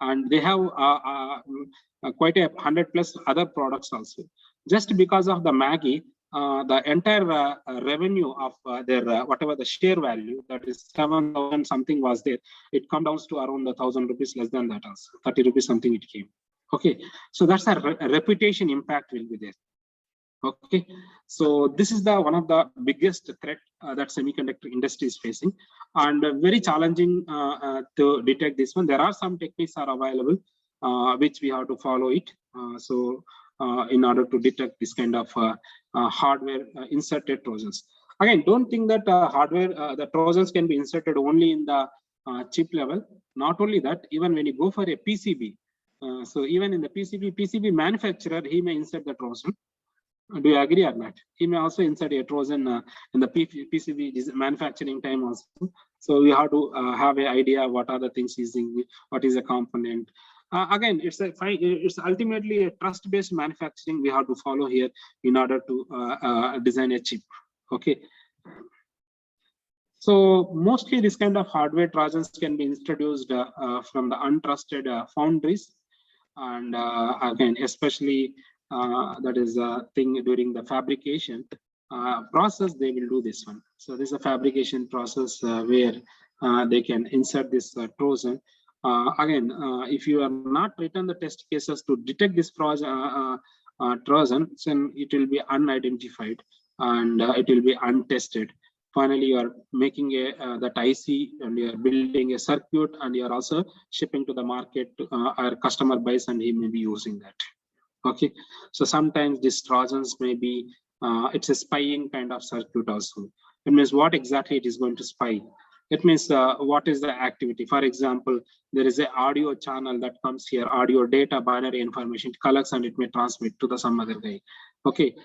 and they have quite 100+ other products also. Just because of the Maggi, the entire revenue of their whatever the share value, that is 7,000 something was there, it come down to around 1,000 rupees, less than that also, 30 rupees something it came. Okay, so that's a reputation impact will be there. Okay, so this is the one of the biggest threat that semiconductor industry is facing, and very challenging to detect this one. There are some techniques are available which we have to follow it. So in order to detect this kind of hardware inserted Trojans. Again, don't think that the Trojans can be inserted only in the chip level. Not only that, even when you go for a PCB, so even in the PCB manufacturer, he may insert the Trojan. Do you agree or not? He may also insert a Trojan in the PCB manufacturing time also. So we have to have an idea what are the things using, what is a component. Again, it's ultimately a trust-based manufacturing we have to follow here in order to design a chip. Okay. So mostly this kind of hardware Trojans can be introduced from the untrusted foundries, and again, especially that is a thing during the fabrication process, they will do this one. So this is a fabrication process where they can insert this Trojan. Again, if you are not written the test cases to detect this Trojan, then it will be unidentified and it will be untested. Finally, you are making that IC and you are building a circuit and you are also shipping to the market. Our customer buys and he may be using that. Okay, so sometimes these Trojans may be it's a spying kind of circuit also. It means what exactly it is going to spy. It means what is the activity. For example, there is an audio channel that comes here, audio data, binary information, it collects and it may transmit to the some other guy. Okay,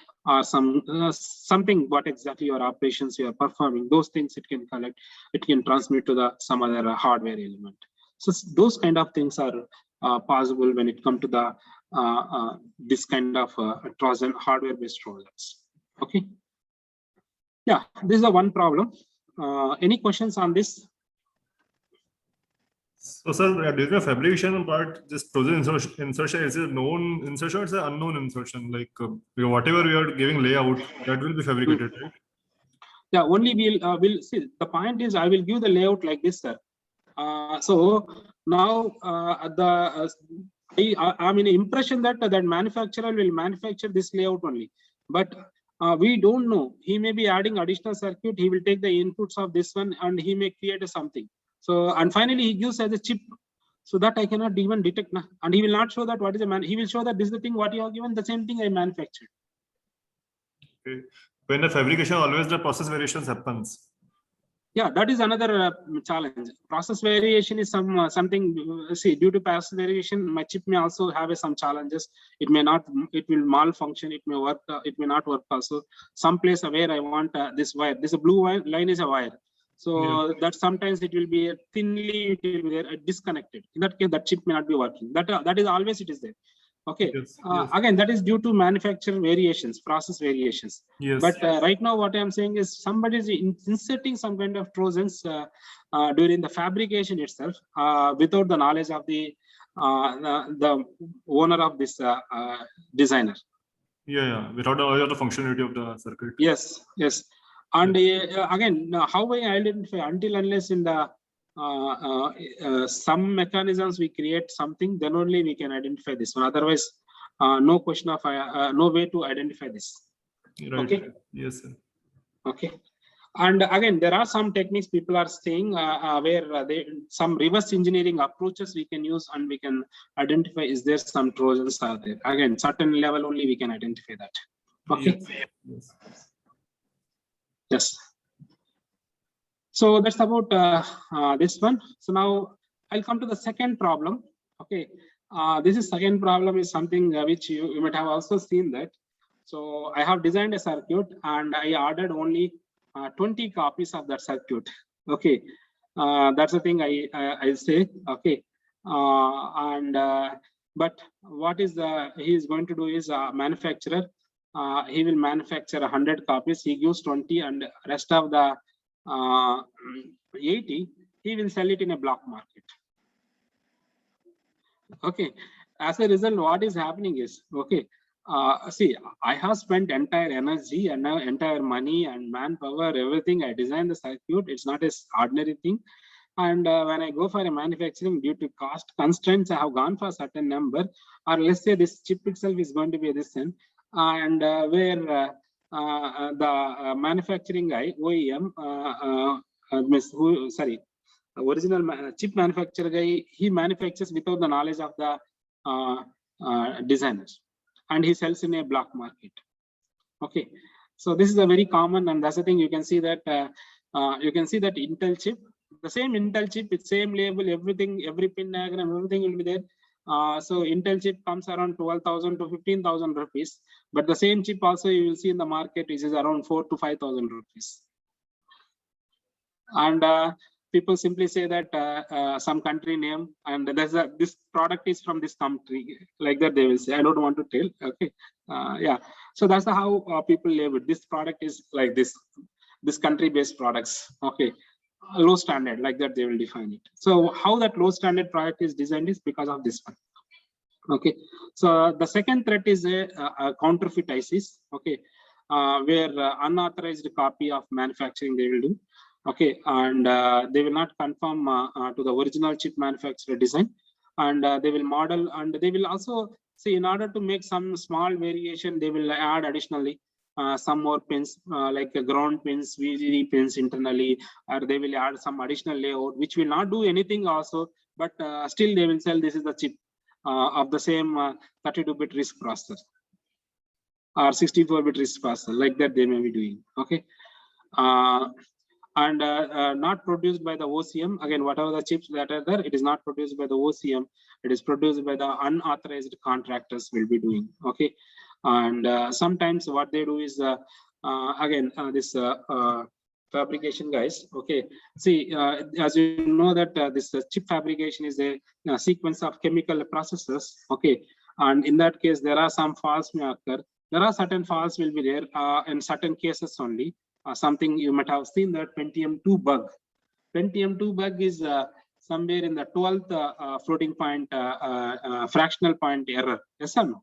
something what exactly your operations you are performing, those things it can collect, it can transmit to the some other hardware element. So those kind of things are possible when it comes to the this kind of Trojan hardware-based Trojans. Okay. Yeah, this is the one problem. Any questions on this? So, sir, during the fabrication part, this Trojan insertion is a known insertion or is an unknown insertion? Like whatever we are giving layout, that will be fabricated, right? Yeah, only we'll see. The point is, I will give the layout like this, sir. So now I'm in impression that that manufacturer will manufacture this layout only, but we don't know. He may be adding additional circuit. He will take the inputs of this one and he may create something. So and finally he gives as a chip, so that I cannot even detect. And he will not show that what is the man. He will show that this is the thing what you have given, the same thing I manufactured. Okay. When the fabrication, always the process variations happens. Yeah, that is another challenge. Process variation is something. See, due to process variation, my chip may also have some challenges. It may not. It will malfunction. It may work. It may not work also. Some place where I want this wire. This blue line is a wire. So that sometimes it will be thinly disconnected. In that case, that chip may not be working. That is always it is there. Okay. Yes, Again, that is due to manufacturer variations, process variations. Yes. But right now, what I'm saying is somebody is inserting some kind of Trojans during the fabrication itself without the knowledge of the owner of this designer. Yeah. Without the knowledge of the functionality of the circuit. Yes. And again, how I identify until unless in the some mechanisms we create something, then only we can identify this one. Otherwise, no question of no way to identify this. Right. Okay. Yes, sir. Okay. And again, there are some techniques people are saying where some reverse engineering approaches we can use and we can identify is there some Trojans are there. Again, certain level only we can identify that. Okay. Yes. So that's about this one. So now I'll come to the second problem. Okay. This is second problem is something which you might have also seen that. So I have designed a circuit and I ordered only 20 copies of that circuit. Okay. That's the thing I say. Okay. But what is he is going to do is manufacturer. He will manufacture 100 copies. He gives 20 and rest of the 80, he will sell it in a block market. Okay. As a result, what is happening is, okay, see, I have spent entire energy and now entire money and manpower, everything. I designed the circuit. It's not an ordinary thing. And when I go for a manufacturing, due to cost constraints, I have gone for a certain number, or let's say this chip itself is going to be this thing, and where the manufacturing guy, OEM, original chip manufacturer guy, he manufactures without the knowledge of the designers. and he sells in a black market. Okay, so this is a very common, and that's the thing. You can see that Intel chip, the same Intel chip with same label, everything, every pin diagram, everything will be there. So Intel chip comes around 12,000 to 15,000 rupees, but the same chip also you will see in the market is around 4,000 to 5,000 rupees. And people simply say that some country name, and this product is from this country, like that they will say. I don't want to tell. Okay, yeah. So that's how people label this product is like this country-based products. Okay, low standard, like that they will define it. So how that low standard product is designed is because of this one. Okay, so the second threat is a counterfeit ICs. Okay, where unauthorized copy of manufacturing they will do. Okay, and they will not conform to the original chip manufacturer design, and they will model, and they will also see, in order to make some small variation, they will add additionally some more pins, like ground pins, VGD pins internally, or they will add some additional layout, which will not do anything also, but still they will sell this is the chip of the same 32-bit RISC processor or 64-bit RISC processor, like that they may be doing. Okay, and not produced by the OCM. Again, whatever the chips that are there, it is not produced by the OCM. It is produced by the unauthorized contractors will be doing. Okay, and sometimes what they do is again this fabrication guys. Okay, see, as you know that this chip fabrication is a sequence of chemical processes. Okay, and in that case there are some faults may occur. There are certain faults will be there in certain cases only. Something you might have seen that Pentium 2 bug. Pentium 2 bug is somewhere in the 12th floating point fractional point error. Yes or no?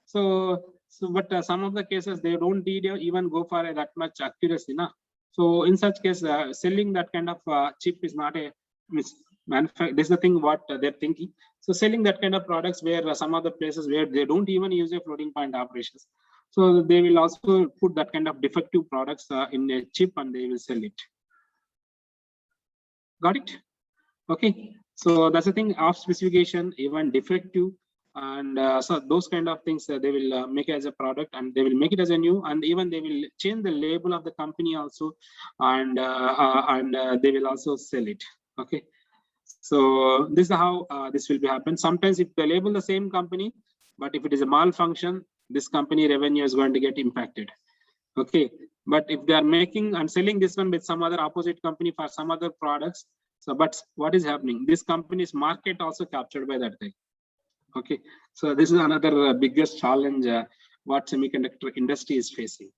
So but some of the cases they don't need even go for that much accuracy. Na? So in such case, selling that kind of chip is not a manufacture. This is the thing what they're thinking. So selling that kind of products where some other places where they don't even use a floating point operations. So they will also put that kind of defective products in a chip and they will sell it. Got it? Okay. So that's the thing of specification, even defective. And so those kind of things they will make as a product, and they will make it as a new, and even they will change the label of the company also, and they will also sell it. Okay. So this is how this will be happen. Sometimes if they label the same company, but if it is a malfunction, this company revenue is going to get impacted. Okay, but if they are making and selling this one with some other opposite company for some other products, so but what is happening? This company's market also captured by that thing. Okay, so this is another biggest challenge what semiconductor industry is facing.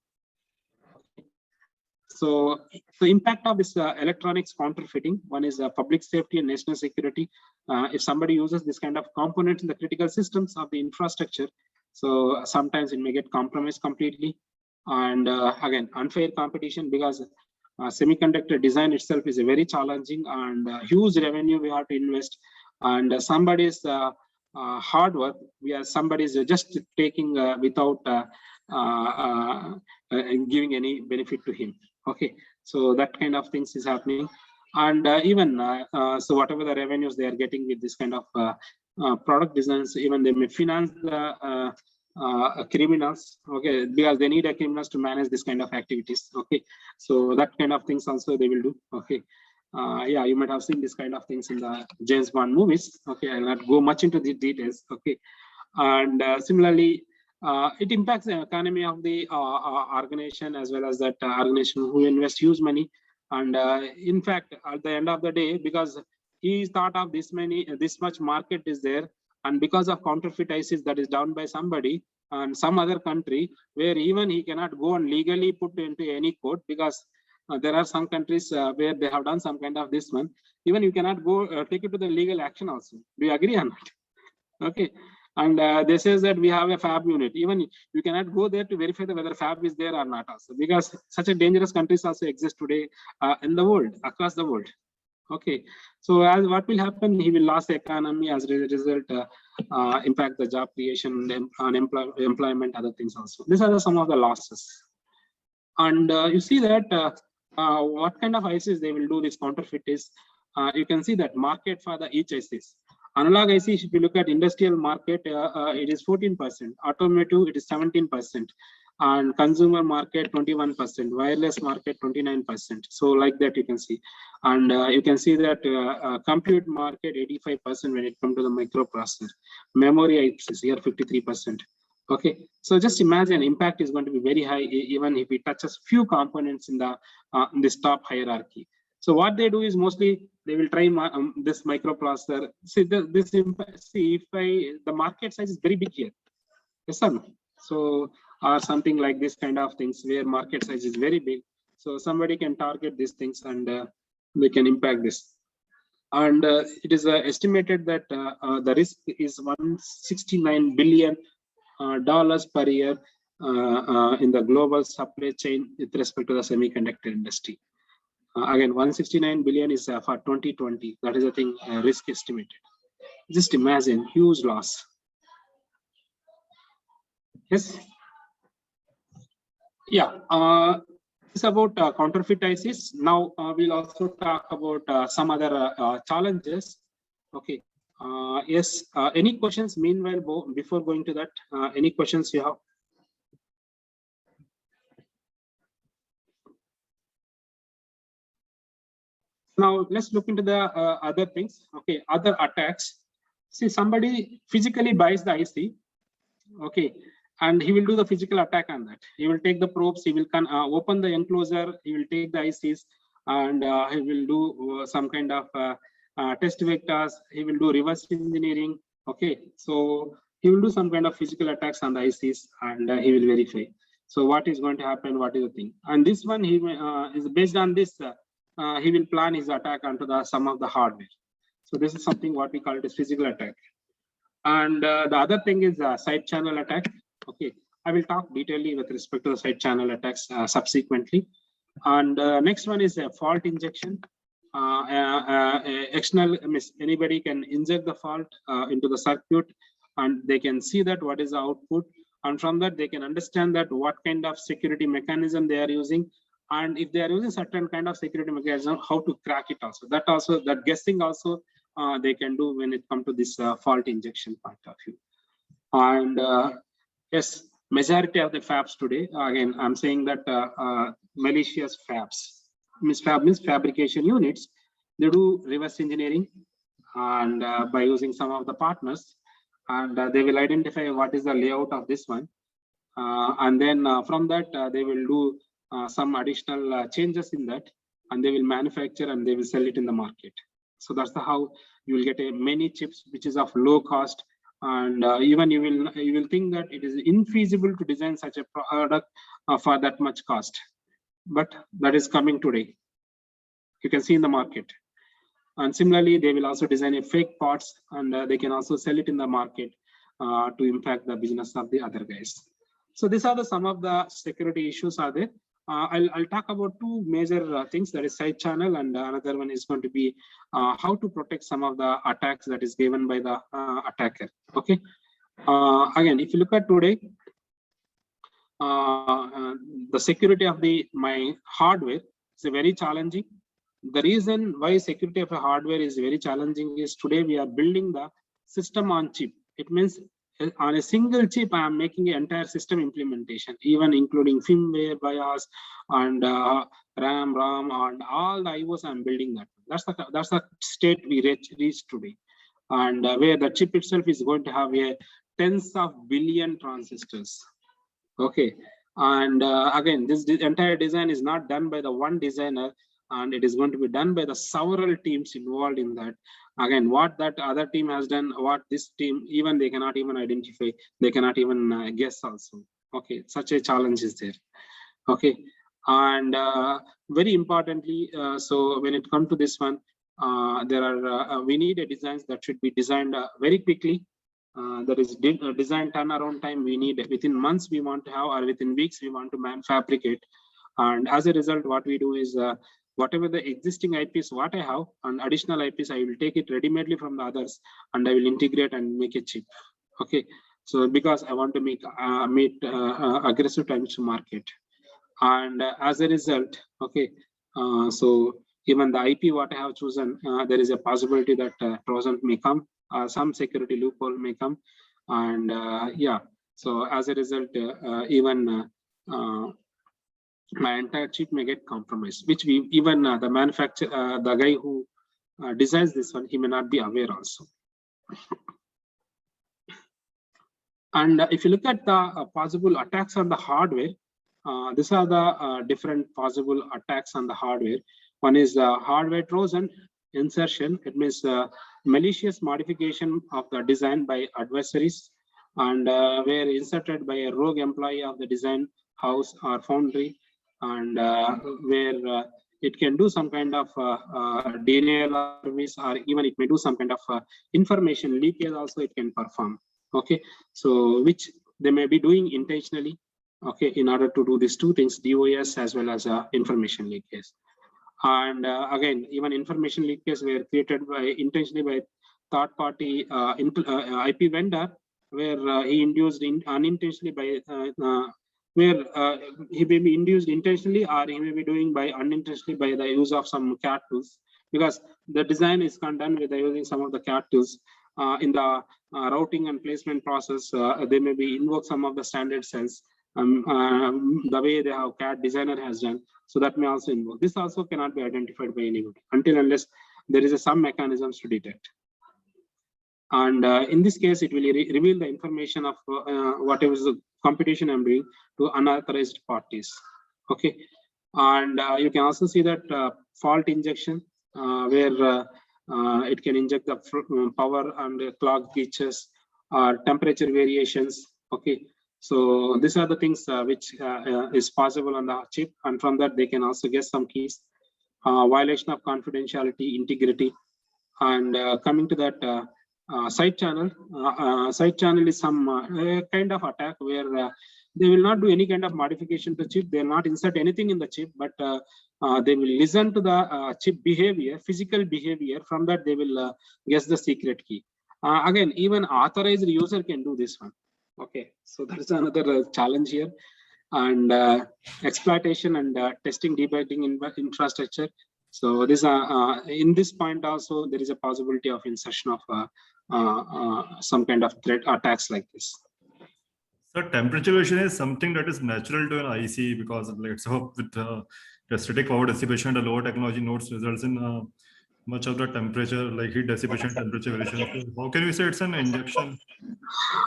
So the impact of this electronics counterfeiting, one is public safety and national security. If somebody uses this kind of components in the critical systems of the infrastructure, so sometimes it may get compromised completely. And again, unfair competition, because semiconductor design itself is a very challenging and huge revenue we have to invest. And somebody's hard work, somebody's just taking without giving any benefit to him. Okay, so that kind of things is happening. And even so whatever the revenues they are getting with this kind of product designs, even they may finance the criminals. Okay, because they need a criminals to manage this kind of activities. Okay, so that kind of things also they will do. Okay, yeah, you might have seen this kind of things in the James Bond movies. Okay, I'll not go much into the details. Okay, and similarly, it impacts the economy of the organization as well as that organization who invest huge money. And in fact, at the end of the day, because he thought of this much market is there, and because of counterfeit ICs that is done by somebody and some other country, where even he cannot go and legally put into any court, because there are some countries where they have done some kind of this one. Even you cannot go take it to the legal action also. Do you agree on that? Okay. And they says that we have a fab unit. Even you cannot go there to verify whether fab is there or not also, because such a dangerous countries also exist today in the world, across the world. Okay, so as what will happen, he will lose the economy, as a result impact the job creation, employment, other things also. These are some of the losses. And you see that what kind of ICs they will do this counterfeit is, you can see that market for the each ICs. Analog IC, if you look at industrial market, it is 14%. Automotive, it is 17%. And consumer market, 21%. Wireless market, 29%. So like that you can see. And you can see that compute market, 85% when it comes to the microprocessor. Memory IPs here, 53%. Okay, so just imagine impact is going to be very high even if it touches few components in this top hierarchy. So what they do is mostly they will try this microprocessor. See this impact. See if the market size is very big here. Yes, sir. So or something like this kind of things where market size is very big. So somebody can target these things and they can impact this. And it is estimated that the risk is $169 billion per year in the global supply chain with respect to the semiconductor industry. Again, 169 billion is for 2020. That is, I think, risk estimated. Just imagine huge loss. Yes. Yeah. It's about counterfeit ICs. Now we'll also talk about some other challenges. Okay. Yes. Any questions? Meanwhile, before going to that, any questions you have? Now let's look into the other things. Okay, other attacks. See, somebody physically buys the IC. Okay, and he will do the physical attack on that. He will take the probes. He will open the enclosure. He will take the ICs, and he will do some kind of test vectors. He will do reverse engineering. Okay, so he will do some kind of physical attacks on the ICs, and he will verify. So what is going to happen? What is the thing? And this one he is based on this. He will plan his attack onto some of the hardware. So this is something what we call it as physical attack. And the other thing is side channel attack. Okay, I will talk detailedly with respect to the side channel attacks subsequently. And next one is fault injection. External, anybody can inject the fault into the circuit, and they can see that what is the output, and from that they can understand that what kind of security mechanism they are using. And if they are using certain kind of security mechanism, how to crack it also. That guessing also they can do when it comes to this fault injection point of view. And yes, majority of the fabs today, again, I'm saying that malicious fabs, fab means fabrication units, they do reverse engineering and by using some of the partners, and they will identify what is the layout of this one. And then from that, they will do some additional changes in that, and they will manufacture and they will sell it in the market. So that's how you will get many chips which is of low cost, and even you will think that it is infeasible to design such a product for that much cost, but that is coming today. You can see in the market. And similarly, they will also design a fake parts, and they can also sell it in the market to impact the business of the other guys. So these are some of the security issues are there. I'll talk about two major things, that is side channel, and another one is going to be how to protect some of the attacks that is given by the attacker. Okay. Again, if you look at today, the security of my hardware is very challenging. The reason why security of a hardware is very challenging is today we are building the system on chip. It means on a single chip, I am making an entire system implementation, even including firmware, BIOS, and RAM, ROM, and all the IOs. I'm building that. That's the state we reach today, and where the chip itself is going to have tens of billion transistors. Okay, and again, this entire design is not done by the one designer, and it is going to be done by the several teams involved in that. Again, what that other team has done, what this team, even they cannot even identify, they cannot even guess also. Okay, such a challenge is there. Okay, and very importantly, so when it comes to this one, there are we need a designs that should be designed very quickly. That is design turnaround time we need within months we want to have, or within weeks we want to fabricate. And as a result, what we do is whatever the existing IPs what I have and additional IPs, I will take it ready-madely from the others, and I will integrate and make a chip. Okay, so because I want to meet aggressive times to market, and as a result, okay, so even the IP what I have chosen, there is a possibility that Trojan may come, some security loophole may come, and yeah. So as a result, even my entire chip may get compromised, which we even the manufacturer, the guy who designs this one, he may not be aware also. And if you look at the possible attacks on the hardware, these are the different possible attacks on the hardware. One is hardware Trojan insertion. It means malicious modification of the design by adversaries, and were inserted by a rogue employee of the design house or foundry, and where it can do some kind of denial service, or even it may do some kind of information leakage also it can perform. Okay, so which they may be doing intentionally, okay, in order to do these two things, DOS as well as information leakage. And again, even information leakage were created by intentionally by third party IP vendor, where he induced unintentionally by where he may be induced intentionally, or he may be doing by unintentionally by the use of some CAD tools, because the design is done with using some of the CAD tools. In the routing and placement process, they may be invoke some of the standard cells, the way the CAD designer has done. So that may also invoke. This also cannot be identified by anybody until unless there is some mechanisms to detect. And in this case, it will reveal the information of whatever is the computation I'm doing to unauthorized parties. Okay, and you can also see that fault injection, where it can inject the power and clock glitches or temperature variations. Okay, so these are the things which is possible on the chip, and from that they can also get some keys. Violation of confidentiality, integrity, and coming to that side channel. Side channel is some kind of attack where they will not do any kind of modification to chip. They will not insert anything in the chip, but they will listen to the chip behavior, physical behavior. From that, they will guess the secret key. Again, even authorized user can do this one. Okay, so that's another challenge here. And exploitation and testing, debugging infrastructure. So this in this point also there is a possibility of insertion of some kind of threat attacks like this. So temperature variation is something that is natural to an IC, because let's hope with the static power dissipation, the lower technology nodes results in much of the temperature, like heat dissipation, temperature variation. So how can we say it's an injection?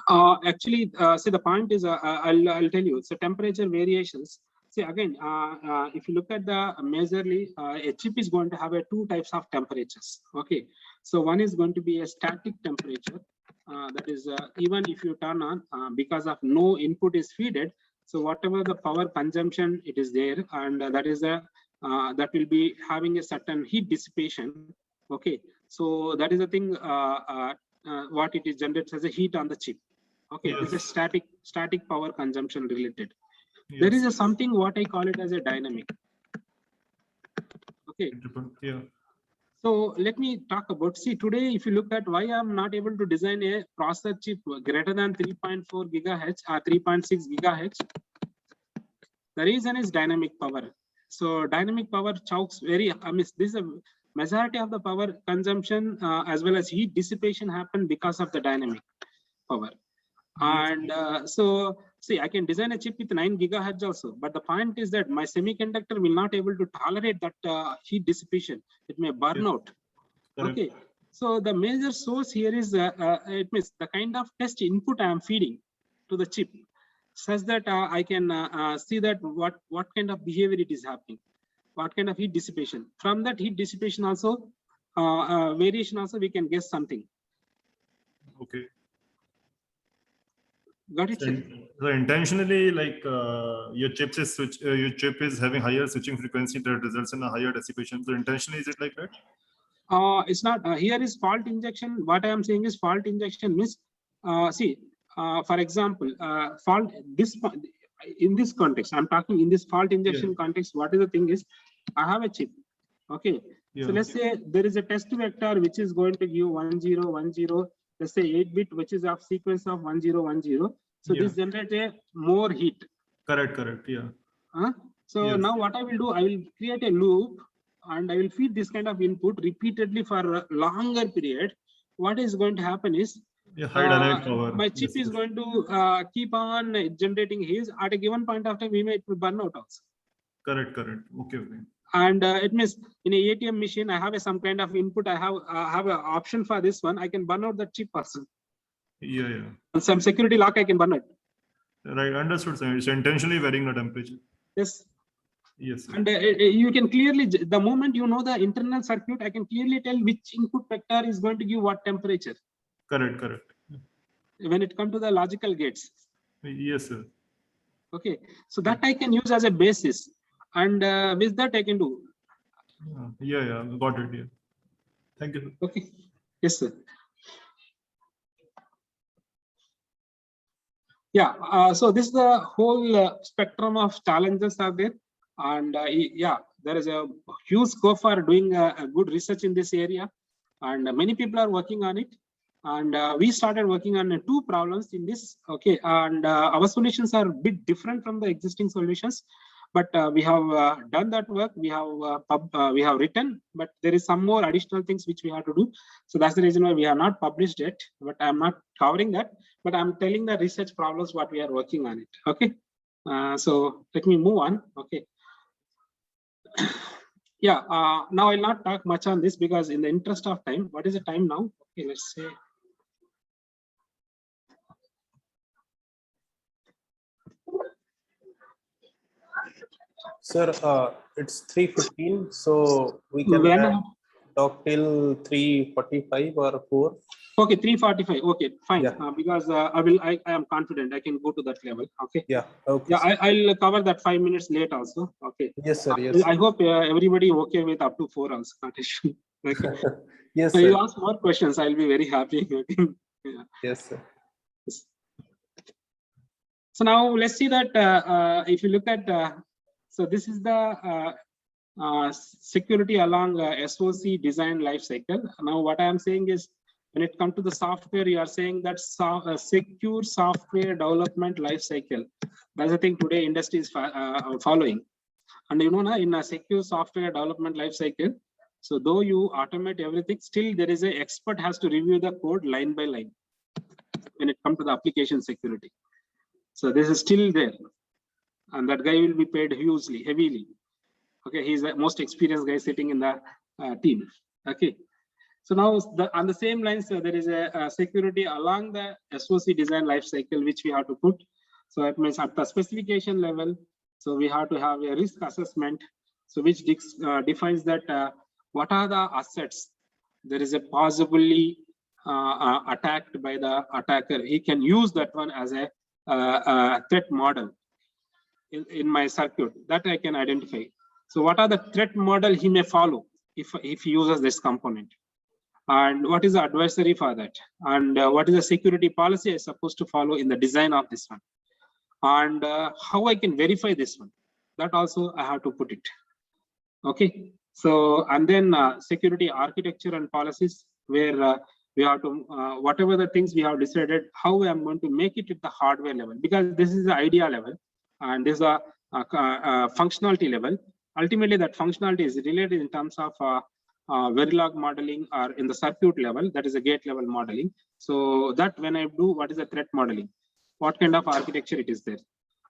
Actually, see, the point is, I'll tell you. So temperature variations. See, again, if you look at the majorly, a chip is going to have two types of temperatures. Okay, so one is going to be a static temperature. That is, even if you turn on, because of no input is feeded, so whatever the power consumption it is there, and that is a that will be having a certain heat dissipation. Okay, so that is the thing. What it is generates as a heat on the chip. Okay, Yes. this is static power consumption related. Yes. There is a something what I call it as a dynamic. Okay. Yeah. So let me talk about, see, today, if you look at why I'm not able to design a processor chip greater than 3.4 gigahertz or 3.6 gigahertz, the reason is dynamic power. So dynamic power chokes very, I mean, this is a majority of the power consumption as well as heat dissipation happen because of the dynamic power. And so, see, I can design a chip with 9 gigahertz also, but the point is that my semiconductor will not able to tolerate that heat dissipation. It may burn out. Correct. Okay, so the major source here is it means the kind of test input I am feeding to the chip, such that I can see that what kind of behavior it is happening, what kind of heat dissipation. From that heat dissipation also, variation also, we can guess something. Okay. Got it? Sir? So intentionally, like your chip is having higher switching frequency that results in a higher dissipation. So intentionally, is it like that? It's not. Here is fault injection. What I am saying is fault injection means, see, for example, fault this in this context. I'm talking in this fault injection context. What is the thing is, I have a chip. Okay. Yeah. So let's say there is a test vector which is going to give 1010. Let's say 8-bit, which is of sequence of 1010. So this generates a more heat. Correct. Yeah. So Yes. now what I will do, I will create a loop and I will feed this kind of input repeatedly for a longer period. what is going to happen is Yeah, high dynamic power. my chip Yes, is yes. going to keep on generating his at a given point of time. It will burn out also. Correct. Okay. And it means in a ATM machine, I have some kind of input. I have an option for this one. I can burn out the chip person. Yeah. And some security lock I can burn it. Right, understood, sir. It's intentionally varying the temperature. Yes. Yes, sir. And you can clearly, the moment you know the internal circuit, I can clearly tell which input vector is going to give what temperature Correct. when it comes to the logical gates. Yes, sir. Okay, so that I can use as a basis, and with that I can do. Yeah, got it. Yeah. Thank you, sir. Okay, yes, sir. Yeah, so this is the whole spectrum of challenges are there, and yeah, there is a huge scope for doing a good research in this area, and many people are working on it. And we started working on 2 problems in this. Okay, and our solutions are a bit different from the existing solutions, but we have done that work. We have written, but there is some more additional things which we have to do. So that's the reason why we are not published yet. But I'm not covering that. But I'm telling the research problems what we are working on it. Okay, so let me move on. Okay. Yeah. Now I'll not talk much on this because in the interest of time. What is the time now? Okay, let's say. Sir, it's 3:15, so we can talk till 3:45 or 4. Okay, 3:45. Okay, fine. Yeah. Because I am confident I can go to that level. Okay. Yeah. Okay. Yeah, I'll cover that 5 minutes late also. Okay. Yes, sir. Yes. I hope everybody okay with up to 4 hours. Not issue. Okay. Yes, So sir. you ask more questions, I'll be very happy. Yeah. Yes, sir. So now let's see that if you look at, so this is the security along SOC design life cycle. Now what I am saying is, when it comes to the software, you are saying that secure software development life cycle. That's the thing today industry is following. And you know, in a secure software development life cycle, so though you automate everything, still there is an expert has to review the code line by line when it comes to the application security. So this is still there. And that guy will be paid hugely, heavily. Okay, he's the most experienced guy sitting in the team. Okay. So now on the same lines, there is a security along the SOC design life cycle, which we have to put. So it means at the specification level, so we have to have a risk assessment. So which defines that what are the assets there is a possibly attacked by the attacker. He can use that one as a threat model in my circuit that I can identify. So what are the threat model he may follow if he uses this component? And what is the advisory for that? And what is the security policy I supposed to follow in the design of this one? And how I can verify this one? That also I have to put it. Okay. So, and then security architecture and policies where we have to, whatever the things we have decided, how I am going to make it at the hardware level, because this is the idea level and this is a functionality level. Ultimately, that functionality is related in terms of Verilog modeling or in the circuit level, that is a gate level modeling. So that when I do, what is the threat modeling? What kind of architecture it is there?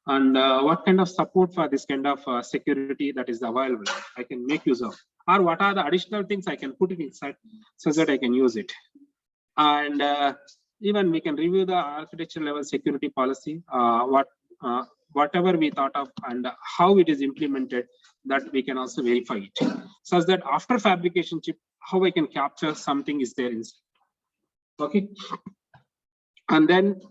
And what kind of support for this kind of security that is available, I can make use of, or what are the additional things I can put it inside so that I can use it. And even we can review the architecture level security policy, whatever we thought of and how it is implemented, that we can also verify it, such that after fabrication chip, how I can capture something is there inside. Okay. And then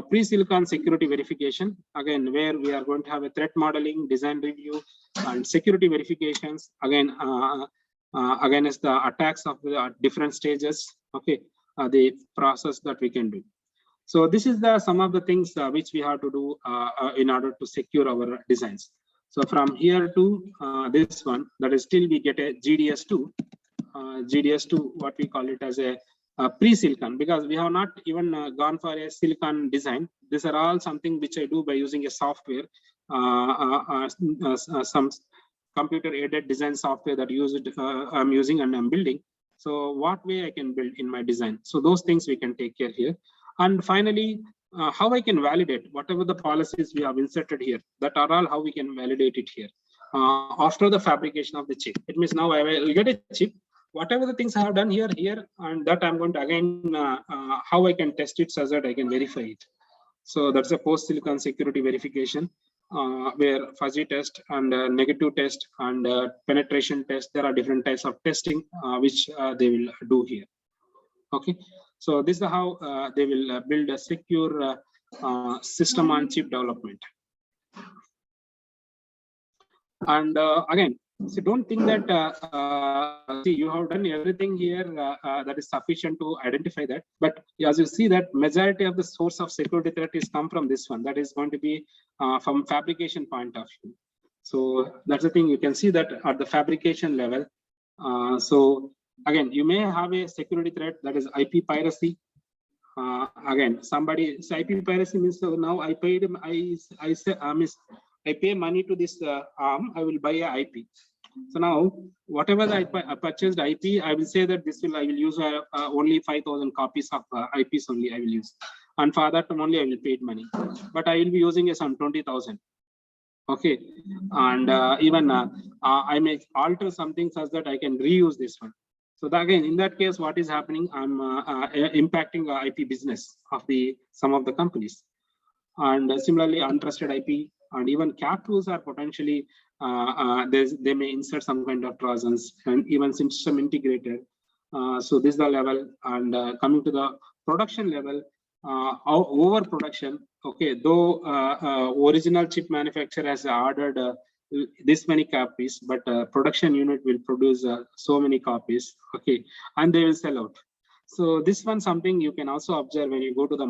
pre-silicon security verification, again, where we are going to have a threat modeling, design review, and security verifications. Again, against the attacks of the different stages. Okay, the process that we can do. So this is the some of the things which we have to do in order to secure our designs. So from here to this one, that is still we get a GDS2. GDS2, what we call it as a pre-silicon, because we have not even gone for a silicon design. These are all something which I do by using a software, some computer aided design software that I'm using and I'm building. So what way I can build in my design? So those things we can take care here. And finally, how I can validate whatever the policies we have inserted here, that are all how we can validate it here. After the fabrication of the chip, it means now I will get a chip, whatever the things I have done here, and that I'm going to again, how I can test it so that I can verify it. So that's a post-silicon security verification, where fuzzy test and negative test and penetration test, there are different types of testing which they will do here. Okay, so this is how they will build a secure system on chip development. And again, so don't think that see, you have done everything here that is sufficient to identify that. But as you see that majority of the source of security threat is come from this one. That is going to be from fabrication point of view. So that's the thing. You can see that at the fabrication level. So again, you may have a security threat that is IP piracy. Again, somebody say IP piracy means so now I paid him. I say I pay money to this arm. I will buy a IP. So now, whatever I purchased IP, I will say that this will I will use only 5,000 copies of IPs only I will use, and for that only I will pay money. But I will be using some 20,000. Okay, and even I may alter something such that I can reuse this one. So that again, in that case, what is happening? I'm impacting the IP business of some of the companies, and similarly, untrusted IP and even CAP tools are potentially. They may insert some kind of trojans and even system integrated. So this is the level, and coming to the production level, overproduction. Okay, though original chip manufacturer has ordered this many copies, but production unit will produce so many copies. Okay, and they will sell out. So this one something you can also observe when you go to the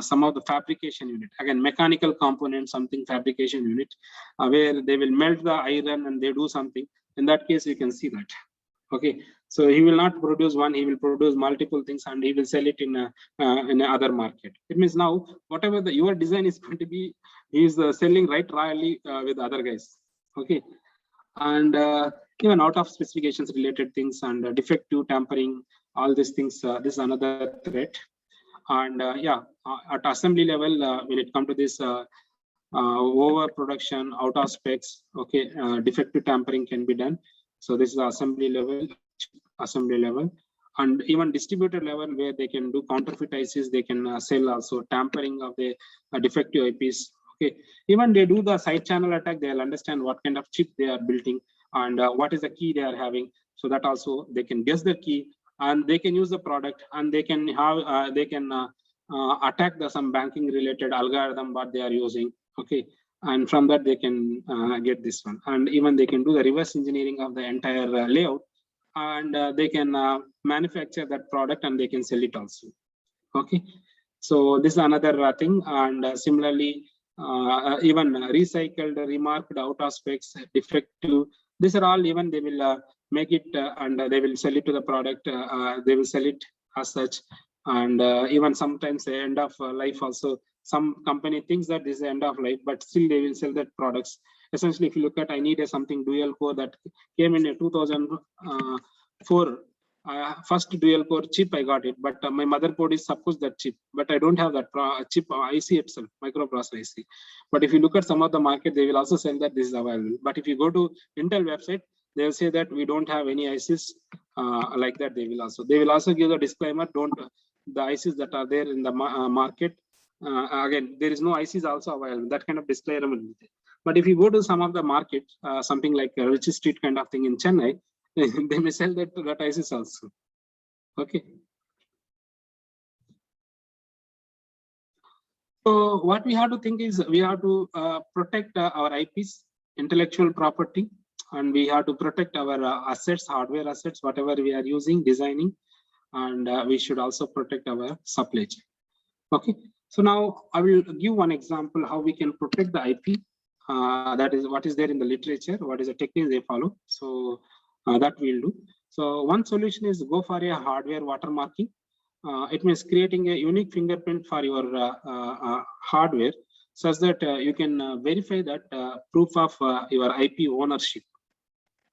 some of the fabrication unit. Again, mechanical component, something fabrication unit, where they will melt the iron and they do something. In that case, you can see that. Okay, so he will not produce one; he will produce multiple things, and he will sell it in another market. It means now whatever your design is going to be, he is selling right royally with other guys. Okay, and even out of specifications related things and defective tampering. All these things, this is another threat. And yeah, at assembly level, when it comes to this overproduction, out of specs, okay, defective tampering can be done. So this is assembly level, and even distributor level where they can do counterfeit ICs, they can sell also tampering of the defective IPs. Okay, even they do the side channel attack, they'll understand what kind of chip they are building and what is the key they are having. So that also they can guess the key. And they can use the product, and they can have attack some banking related algorithm what they are using. Okay, and from that they can get this one, and even they can do the reverse engineering of the entire layout, and they can manufacture that product and they can sell it also. Okay, so this is another thing, and similarly even recycled, remarked, out of specs, defective. These are all even they will make it and they will sell it to the product. They will sell it as such, and even sometimes the end of life also. Some company thinks that this is the end of life, but still they will sell that products. Essentially, if you look at, I need something dual core that came in 2004. First dual core chip I got it, but my motherboard is supposed that chip, but I don't have that chip IC itself, microprocessor IC. But if you look at some of the market, they will also sell that this is available. But if you go to Intel website, they will say that we don't have any ICs like that. They will also give the disclaimer, don't the ICs that are there in the market. Again, there is no ICs also available. That kind of disclaimer. But if you go to some of the market, something like Rich Street kind of thing in Chennai, they may sell that ICs also. Okay. So what we have to think is we have to protect our IPs, intellectual property, and we have to protect our assets, hardware assets, whatever we are using, designing, and we should also protect our supply chain. Okay. So now I will give one example how we can protect the IP. That is what is there in the literature, what is the technique they follow. So that we'll do. So one solution is go for a hardware watermarking. It means creating a unique fingerprint for your hardware such that you can verify that proof of your IP ownership.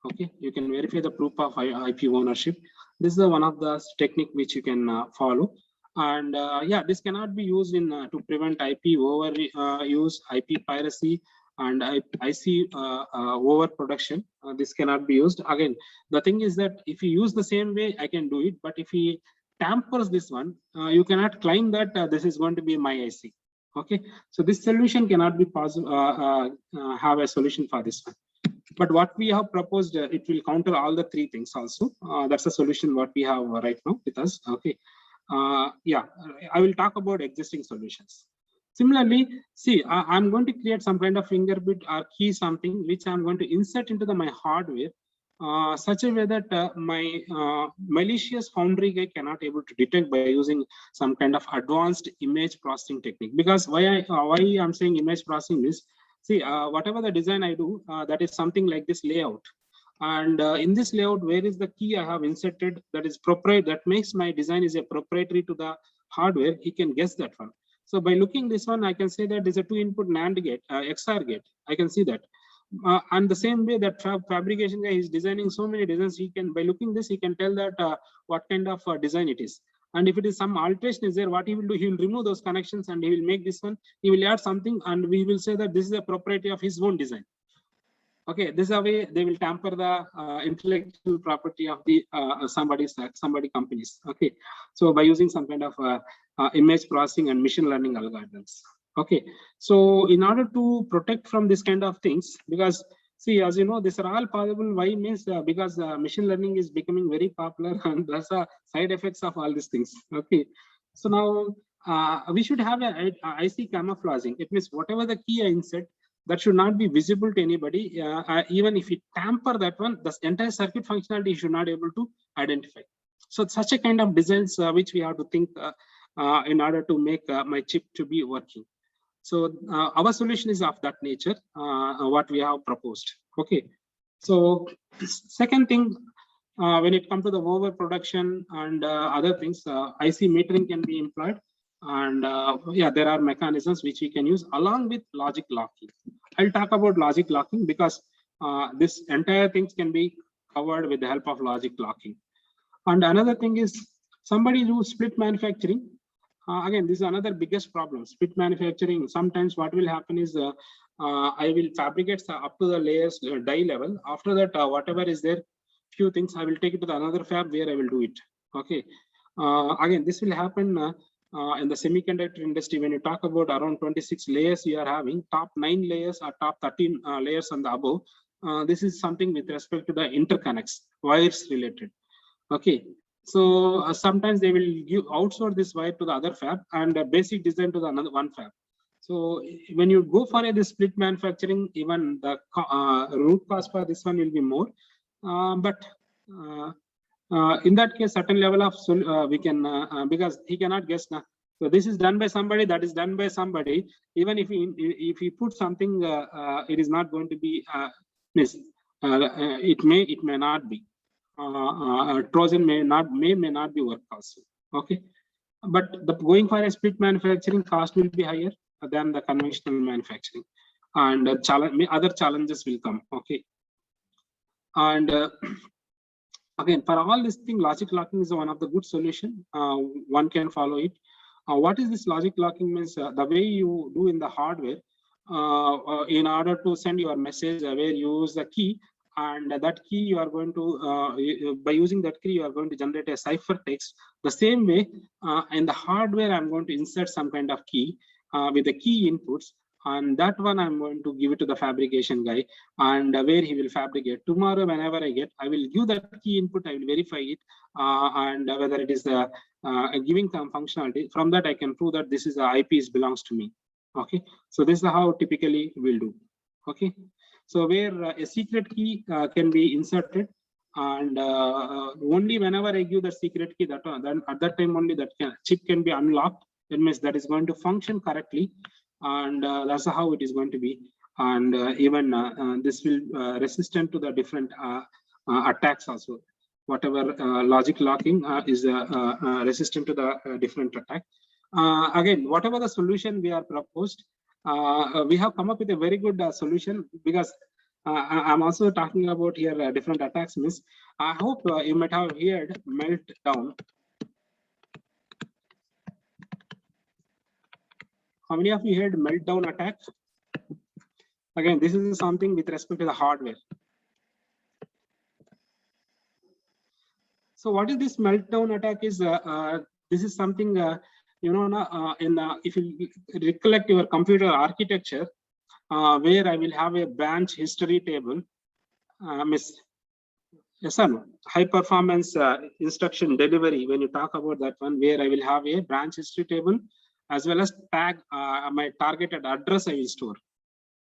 Okay, you can verify the proof of IP ownership. This is one of the technique which you can follow. And yeah, this cannot be used in to prevent IP over use, IP piracy, and IC overproduction. This cannot be used. Again, the thing is that if you use the same way, I can do it. But if he tampers this one, you cannot claim that this is going to be my IC. Okay, so this solution cannot be possible. Have a solution for this one. But what we have proposed, it will counter all the three things also. That's a solution what we have right now with us. Okay. Yeah, I will talk about existing solutions. Similarly, see, I'm going to create some kind of fingerprint or key something which I'm going to insert into my hardware such a way that my malicious foundry guy cannot able to detect by using some kind of advanced image processing technique. Because why I'm saying image processing is, see, whatever the design I do, that is something like this layout. And in this layout, where is the key I have inserted that is proprietary, that makes my design is a proprietary to the hardware, he can guess that one. So by looking this one, I can say that there's a 2-input NAND gate, XOR gate. I can see that. And the same way that fabrication guy is designing so many designs, he can, by looking this, he can tell that what kind of design it is. And if it is some alteration is there, what he will do, he will remove those connections and he will make this one, he will add something, and we will say that this is a proprietary of his own design. Okay, this is a way they will tamper the intellectual property of the somebody companies. Okay, so by using some kind of image processing and machine learning algorithms. Okay, so in order to protect from this kind of things, because see, as you know, these are all possible. Why means because machine learning is becoming very popular, and that's a side effects of all these things. Okay, so now we should have a IC camouflaging. It means whatever the key I insert, that should not be visible to anybody. Even if you tamper that one, the entire circuit functionality should not able to identify. So such a kind of designs which we have to think in order to make my chip to be working. So our solution is of that nature, what we have proposed. Okay. So second thing, when it comes to the overproduction and other things, IC metering can be employed. And yeah, there are mechanisms which we can use along with logic locking. I'll talk about logic locking because this entire things can be covered with the help of logic locking. And another thing is somebody do split manufacturing. Again, this is another biggest problem. Split manufacturing. Sometimes what will happen is I will fabricate up to the layers die level. After that, whatever is there, few things I will take it to the another fab where I will do it. Okay. Again, this will happen in the semiconductor industry. When you talk about around 26 layers you are having, top 9 layers or top 13 layers on the above. This is something with respect to the interconnects, wires related. Okay. So sometimes they will outsource this wire to the other fab and basic design to the another one fab. So when you go for this split manufacturing, even the root cost for this one will be more. But in that case, certain level of we can because he cannot guess now. So this is done by somebody, that is done by somebody. Even if he put something, it is not going to be it may not be. Trojan may not be work also. Okay, but the going for a split manufacturing cost will be higher than the conventional manufacturing, and other challenges will come. Okay, and again, for all this thing, logic locking is one of the good solution. One can follow it. What is this logic locking means? The way you do in the hardware, in order to send your message, where you use the key. And that key you are going to, by using that key, you are going to generate a ciphertext. The same way, in the hardware, I'm going to insert some kind of key with the key inputs. And that one I'm going to give it to the fabrication guy, and where he will fabricate. Tomorrow, whenever I will give that key input, I will verify it, and whether it is giving some functionality. From that, I can prove that this is the IP belongs to me. Okay, so this is how typically we'll do. Okay. So where a secret key can be inserted, and only whenever I give the secret key, that then at that time only that chip can be unlocked. That means that is going to function correctly, and that's how it is going to be. And even this will resistant to the different attacks also. Whatever logic locking is resistant to the different attack. Again, whatever the solution we are proposed. We have come up with a very good solution, because I'm also talking about here different attacks. Means I hope you might have heard meltdown. How many of you heard meltdown attack? Again, this is something with respect to the hardware. So what is this meltdown attack is? This is something if you recollect your computer architecture, where I will have a branch history table. Yes, sir. High performance instruction delivery. When you talk about that one, where I will have a branch history table as well as tag my targeted address I will store.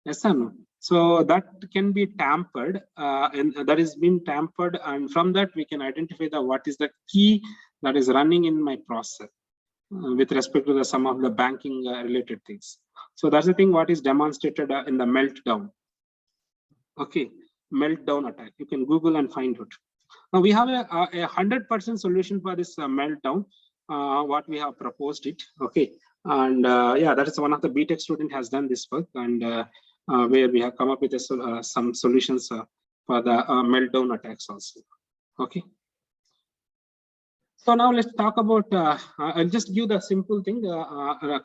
Yes, sir. So that can be tampered, and that is been tampered, and from that we can identify what is the key that is running in my process with respect to some of the banking related things. So that's the thing what is demonstrated in the meltdown. Okay, meltdown attack. You can Google and find it. Now we have a 100% solution for this meltdown. What we have proposed it. Okay, and yeah, that is one of the BTech student has done this work, and where we have come up with some solutions for the meltdown attacks also. Okay. So now let's talk about, I'll just give the simple thing,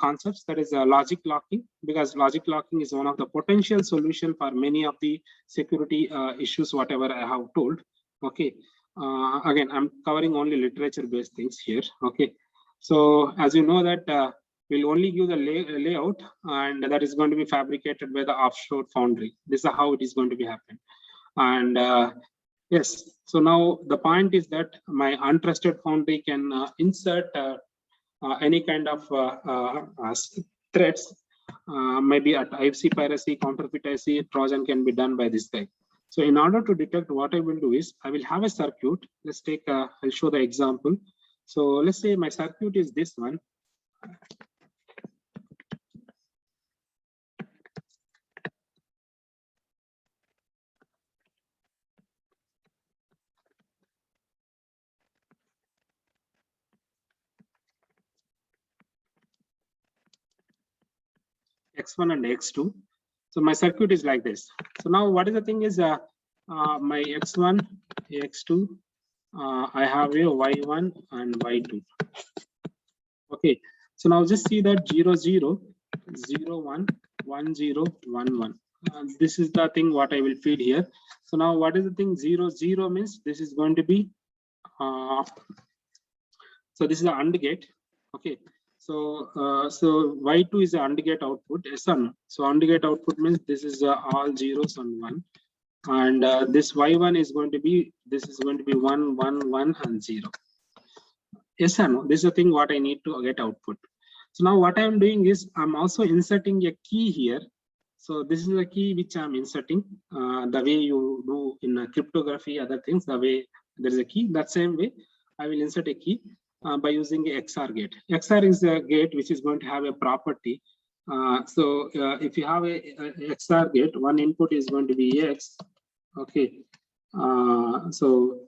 concepts, that is logic locking, because logic locking is one of the potential solution for many of the security issues, whatever I have told. Okay. Again, I'm covering only literature based things here. Okay. So as you know that we'll only give the layout, and that is going to be fabricated by the offshore foundry. This is how it is going to be happening. And yes, so now the point is that my untrusted foundry can insert any kind of threats, maybe at IFC piracy, counterfeit IC, Trojan can be done by this guy. So in order to detect, what I will do is I will have a circuit. Let's take, I'll show the example. So let's say my circuit is this one. X1 and X2. So my circuit is like this. So now what is the thing is my X1, X2, I have a Y1 and Y2. Okay, so now just see that 0, 0, 0, 1, 1, 0, 1, 1. This is the thing what I will feed here. So now what is the thing 0, 0 means this is going to be, so this is the AND gate. Okay. So Y2 is the AND gate output. Yes or no? So AND gate output means this is all zeros and 1, and this Y1 is going to be, this is going to be 1, 1, 1 and 0. Yes or no? This is the thing what I need to get output. So now what I am doing is I'm also inserting a key here. So this is the key which I'm inserting, the way you do in cryptography, other things, the way there is a key, that same way I will insert a key. By using a XOR gate. XOR is a gate which is going to have a property. If you have a XOR gate, one input is going to be X. Okay. So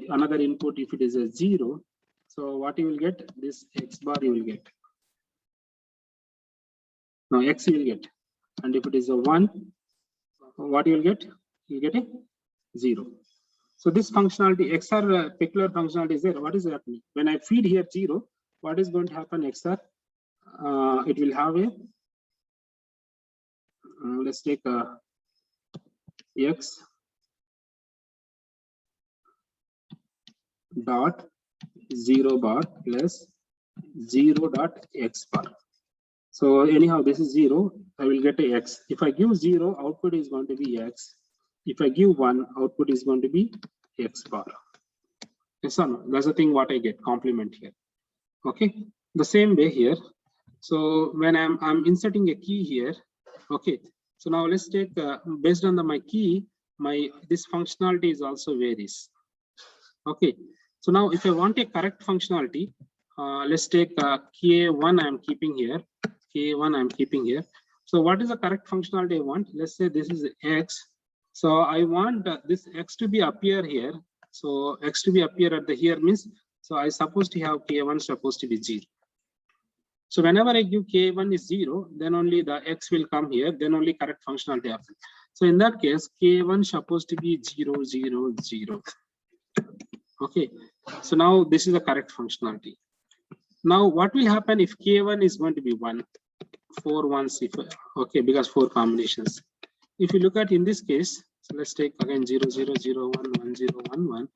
another input, if it is a 0, so what you will get, this X bar you will get. Now X you will get. And if it is a 1, what you will get? You get a 0. So this functionality, XOR peculiar functionality is there. What is happening? When I feed here 0, what is going to happen XOR? It will have a, let's take X dot 0 bar plus 0 dot X bar. So anyhow, this is 0, I will get a X. If I give 0, output is going to be X. If I give 1, output is going to be X bar. Yes or no? That's the thing what I get, complement here. Okay, the same way here. So when I'm inserting a key here. Okay, so now let's take based on my key, this functionality is also varies. Okay, so now if I want a correct functionality, let's take KA1 I'm keeping here. KA1 I'm keeping here. So what is the correct functionality I want? Let's say this is X. So I want this X to be appear here. So X to be appear at the here means, so I supposed to have K1 supposed to be 0. So whenever I give K1 is 0, then only the X will come here, then only correct functionality happens. So in that case, K1 supposed to be 0, 0, 0. Okay, so now this is the correct functionality. Now what will happen if K1 is going to be 1, 4 ones, if, okay, because 4 combinations. If you look at in this case, so let's take again 0, 0, 0, 1, 1, 0, 1,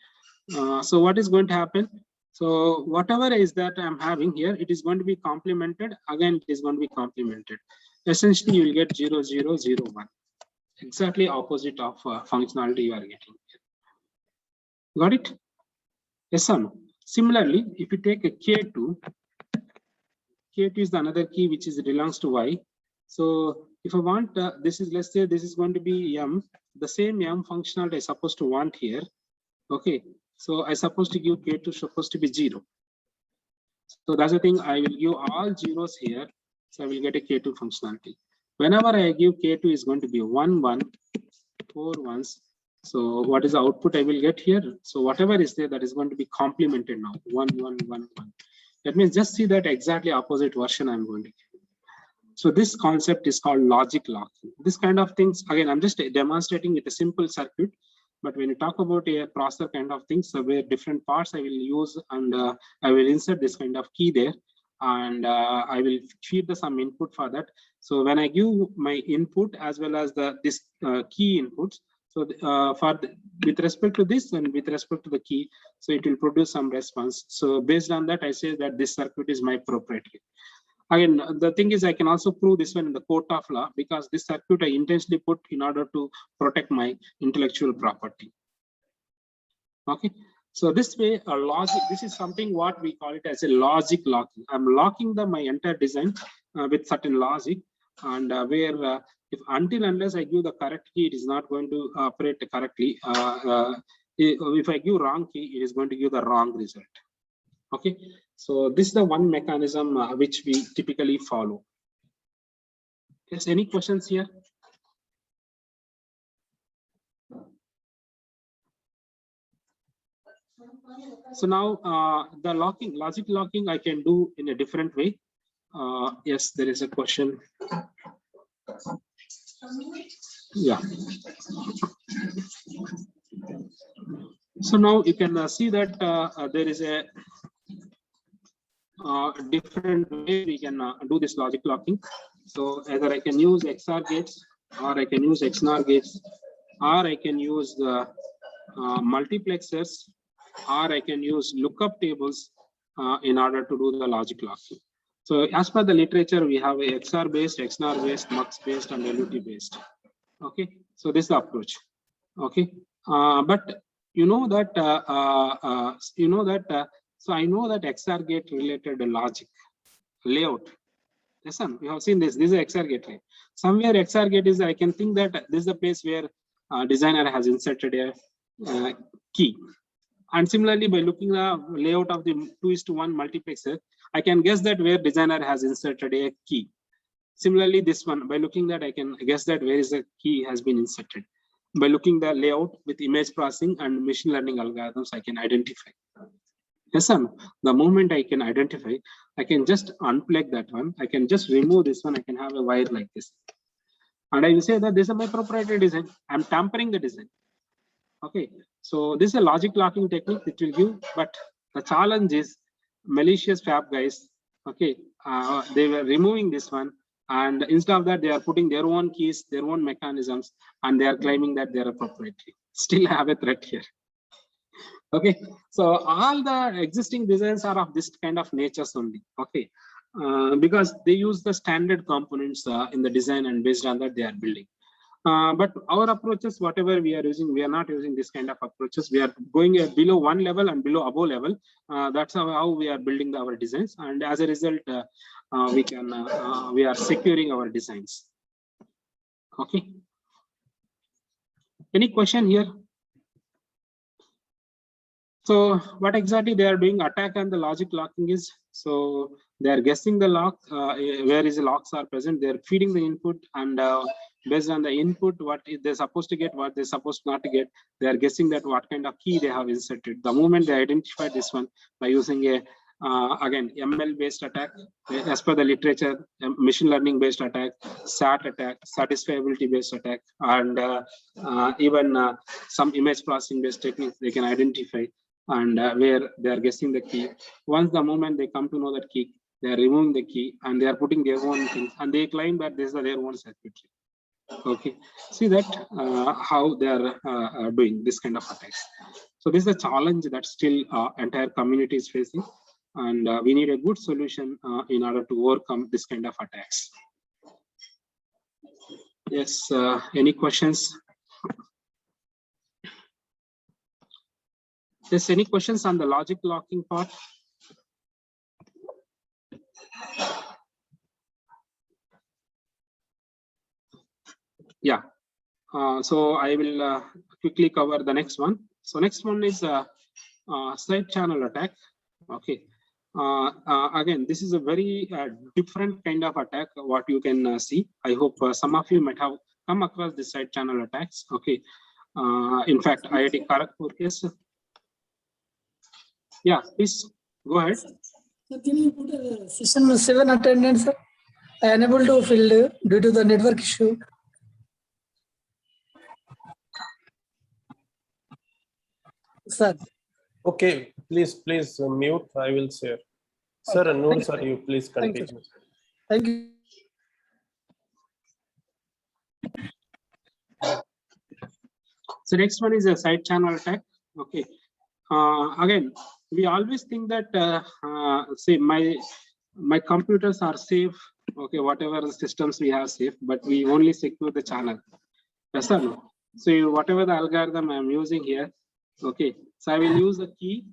1. So what is going to happen? So whatever is that I'm having here, it is going to be complemented. Again, it is going to be complemented. Essentially, you will get 0, 0, 0, 1. Exactly opposite of functionality you are getting. Got it? Yes or no? Similarly, if you take a K2, K2 is the another key which is belongs to Y. So if I want this is, let's say this is going to be M, the same M functionality I supposed to want here. Okay, so I supposed to give K2 supposed to be 0. So that's the thing, I will give all zeros here. So I will get a K2 functionality. Whenever I give K2 is going to be 1, 1, 4 ones. So what is the output I will get here? So whatever is there, that is going to be complemented now. 1, 1, 1, 1. That means just see that exactly opposite version I'm going to get. So this concept is called logic locking. This kind of things, again, I'm just demonstrating with a simple circuit. But when you talk about a processor kind of things, so where different parts I will use, and I will insert this kind of key there, and I will feed some input for that. So when I give my input as well as this key inputs, so with respect to this and with respect to the key, so it will produce some response. So based on that, I say that this circuit is my proprietary. Again, the thing is, I can also prove this one in the court of law, because this circuit I intentionally put in order to protect my intellectual property. Okay, so this way, a logic, this is something what we call it as a logic locking. I'm locking my entire design with certain logic, and where if until unless I give the correct key, it is not going to operate correctly. If I give wrong key, it is going to give the wrong result. Okay, so this is the one mechanism which we typically follow. Yes, any questions here? So now the logic locking I can do in a different way. Yes, there is a question. Yeah. So now you can see that there is a different way we can do this logic locking. So either I can use XOR gates, or I can use XNOR gates, or I can use the multiplexers, or I can use lookup tables in order to do the logic locking. So as per the literature, we have a XOR based, XNOR based, MUX based, and LUT based. Okay, so this is the approach. Okay, but you know that so I know that XOR gate related logic layout. Listen, we have seen this. This is XOR gate. Right? Somewhere XOR gate is, I can think that this is the place where designer has inserted a key. And similarly, by looking the layout of the 2:1 multiplexer, I can guess that where designer has inserted a key. Similarly, this one, by looking that, I can guess that where is the key has been inserted. By looking the layout with image processing and machine learning algorithms, I can identify. Yes, sir. The moment I can identify, I can just unplug that one. I can just remove this one. I can have a wire like this. And I will say that this is my proprietary design. I'm tampering the design. Okay, so this is a logic locking technique which will give, but the challenge is malicious fab guys. Okay, they were removing this one, and instead of that, they are putting their own keys, their own mechanisms, and they are claiming that they are proprietary. Still have a threat here. Okay, so all the existing designs are of this kind of natures only. Okay, because they use the standard components in the design, and based on that they are building. But our approaches, whatever we are using, we are not using this kind of approaches. We are going below one level and below above level. That's how we are building our designs, and as a result, we are securing our designs. Okay. Any question here? So what exactly they are doing? Attack and the logic locking is, so they are guessing the lock, where is the locks are present. They are feeding the input, and based on the input, what they're supposed to get, what they're supposed not to get, they are guessing that what kind of key they have inserted. The moment they identify this one by using Again, ML based attack, as per the literature, machine learning based attack, SAT attack, satisfiability based attack, and even some image processing based techniques they can identify, and where they are guessing the key. Once the moment they come to know that key, they are removing the key and they are putting their own things, and they claim that this is their own circuitry. Okay, see that how they are doing this kind of attacks. So this is a challenge that still entire community is facing, and we need a good solution in order to overcome this kind of attacks. Yes, any questions? Yes, any questions on the logic locking part? Yeah, so I will quickly cover the next one. So next one is side channel attack. Okay, again, this is a very different kind of attack. What you can see, I hope some of you might have come across this side channel attacks. Okay, in fact, IIT Kharagpur. Yes, sir. Yeah, please go ahead. Sir, can you put a session 7 attendance, sir? I am unable to fill due to the network issue. Sir, Okay, please mute. I will share. Sir, Okay, Noor thank you. sir, you please Thank you. continue. thank you. So next one is a side channel attack. Okay, again, we always think that say my computers are safe. Okay, whatever the systems we have safe, but we only secure the channel. Yes or no? So whatever the algorithm I'm using here, okay, so I will use the key.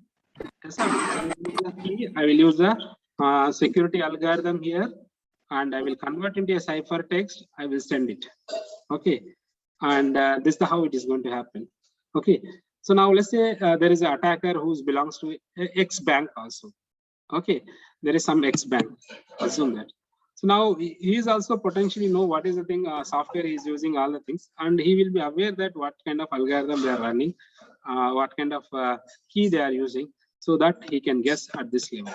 Yes, sir. I will use the key. I will use the security algorithm here, and I will convert into a ciphertext. I will send it. Okay, and this is how it is going to happen. Okay, so now let's say there is an attacker who belongs to X bank also. Okay, there is some X bank. Assume that. So now he is also potentially know what is the thing software he is using, all the things, and he will be aware that what kind of algorithm they are running, what kind of key they are using, so that he can guess at this level.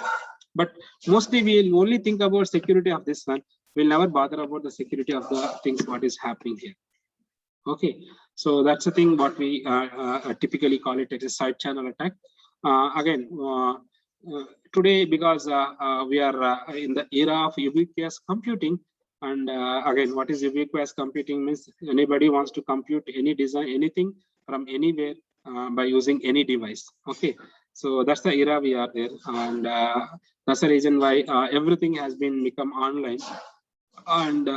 But mostly we will only think about security of this one. We'll never bother about the security of the things what is happening here. Okay, so that's the thing what we typically call it as a side channel attack. Again, today, because we are in the era of ubiquitous computing, and again, what is ubiquitous computing means anybody wants to compute any design, anything from anywhere by using any device. Okay, so that's the era we are there, and that's the reason why everything has been become online, and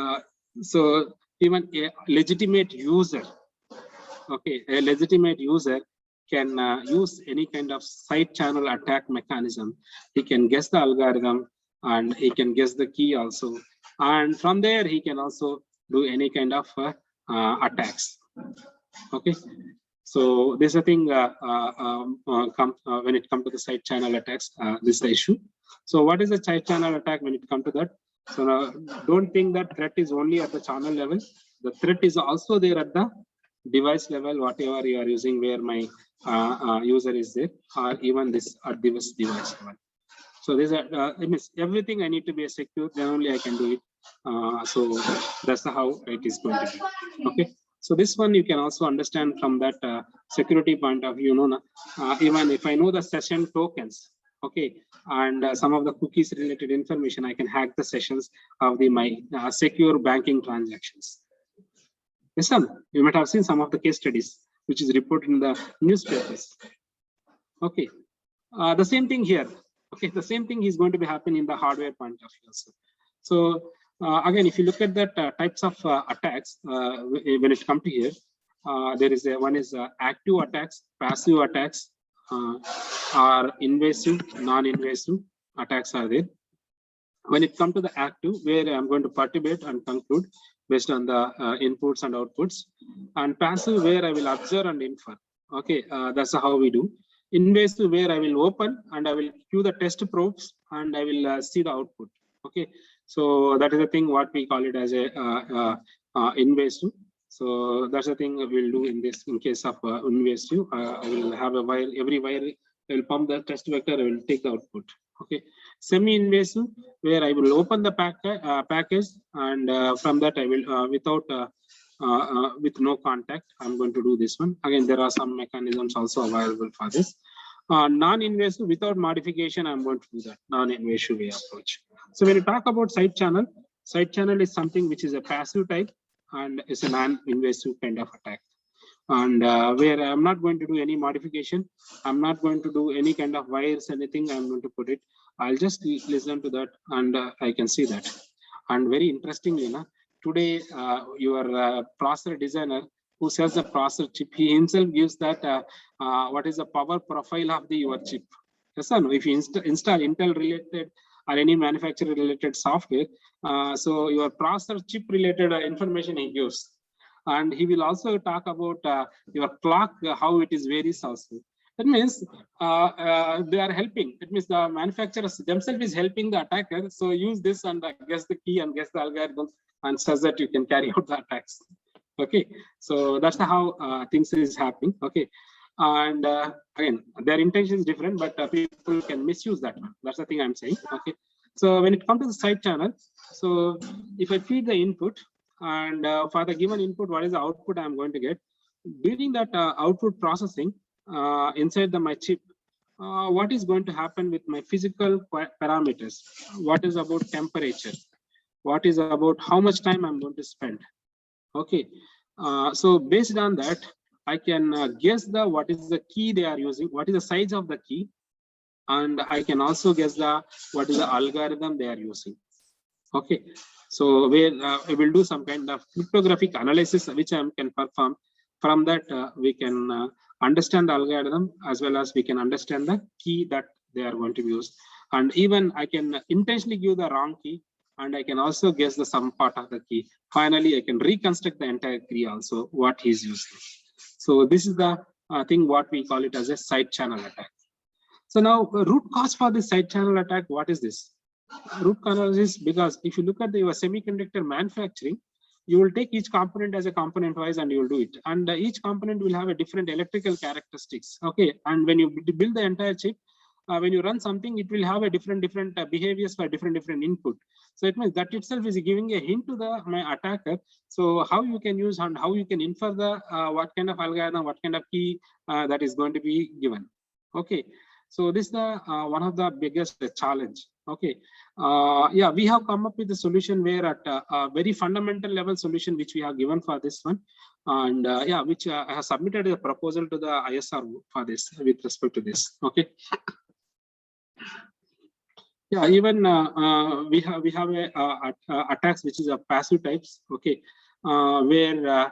so even a legitimate user, okay, a legitimate user can use any kind of side channel attack mechanism. He can guess the algorithm and he can guess the key also. And from there, he can also do any kind of attacks. Okay. So this is a thing when it comes to the side channel attacks, this is the issue. So what is the side channel attack when it comes to that? So now, don't think that threat is only at the channel level. The threat is also there at the device level, whatever you are using, where my user is there, or even this at this device level. So this it means everything I need to be secure, then only I can do it. So that's how it is going to be. Okay. So this one you can also understand from that security point of view. Even if I know the session tokens, okay, and some of the cookies related information, I can hack the sessions of my secure banking transactions. Yes, sir. You might have seen some of the case studies which is reported in the newspapers. Okay, the same thing here. Okay, the same thing is going to be happening in the hardware point of view also. So again, if you look at that types of attacks, when it comes to here, there is one is active attacks, passive attacks, are invasive, non-invasive attacks are there. When it comes to the active, where I'm going to participate and conclude based on the inputs and outputs, and passive, where I will observe and infer. Okay, that's how we do. Invasive, where I will open and I will queue the test probes and I will see the output. Okay, so that is the thing what we call it as a invasive. So that's the thing we'll do in this. In case of invasive, I will have a wire. Every wire I will pump the test vector. I will take the output. Okay, semi-invasive, where I will open the package, and from that I will with no contact, I'm going to do this one. Again, there are some mechanisms also available for this. Non-invasive, without modification, I'm going to do that non-invasive way approach. So when you talk about side channel is something which is a passive type and is a non-invasive kind of attack. And where I'm not going to do any modification, I'm not going to do any kind of wires, anything I'm going to put it. I'll just listen to that, and I can see that. And very interestingly, today your processor designer who sells the processor chip, he himself gives that what is the power profile of your chip. Yes or no? If you install Intel related or any manufacturer related software, so your processor chip related information he gives. And he will also talk about your clock, how it is varies also. That means they are helping. It means the manufacturers themselves is helping the attacker. So use this and guess the key and guess the algorithm, and such that you can carry out the attacks. Okay, so that's how things is happening. Okay, and again, their intention is different, but people can misuse that one. That's the thing I'm saying. Okay, so when it comes to the side channel, so if I feed the input, and for the given input, what is the output I'm going to get? During that output processing inside my chip, what is going to happen with my physical parameters? What is about temperature? What is about how much time I'm going to spend? Okay, so based on that, I can guess what is the key they are using, what is the size of the key, and I can also guess what is the algorithm they are using. Okay, so we will do some kind of cryptographic analysis which I can perform. From that, we can understand the algorithm as well as we can understand the key that they are going to use. And even I can intentionally give the wrong key, and I can also guess the some part of the key. Finally, I can reconstruct the entire key also what he's using. So this is the thing what we call it as a side channel attack. So now root cause for this side channel attack, what is this? Root cause is because if you look at your semiconductor manufacturing, you will take each component as a component wise and you will do it. And each component will have a different electrical characteristics. Okay, and when you build the entire chip, when you run something, it will have a different behaviors for different input. So it means that itself is giving a hint to my attacker. So how you can use and how you can infer the what kind of algorithm, what kind of key that is going to be given. Okay, so this is the one of the biggest challenge. Okay, yeah, we have come up with a solution where at a very fundamental level solution which we have given for this one, and yeah, which I have submitted a proposal to the ISR for this with respect to this. Okay. Yeah, even we have a attacks which is a passive types. Okay, where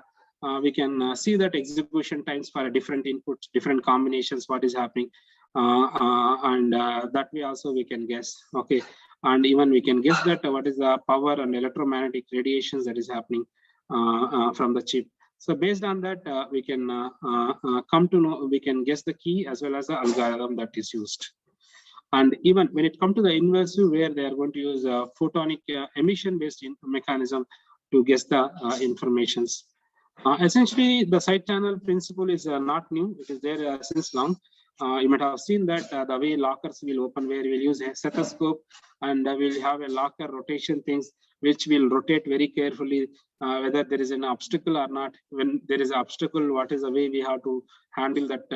we can see that execution times for different inputs, different combinations, what is happening, and that way also we can guess. Okay, and even we can guess that what is the power and electromagnetic radiations that is happening from the chip. So based on that, we can come to know, we can guess the key as well as the algorithm that is used. And even when it comes to the invasive, where they are going to use a photonic emission-based mechanism to guess the informations. Essentially, the side channel principle is not new. It is there since long. You might have seen that the way lockers will open, where we'll use a stethoscope and we'll have a locker rotation things, which will rotate very carefully, whether there is an obstacle or not. When there is an obstacle, what is the way we have to handle that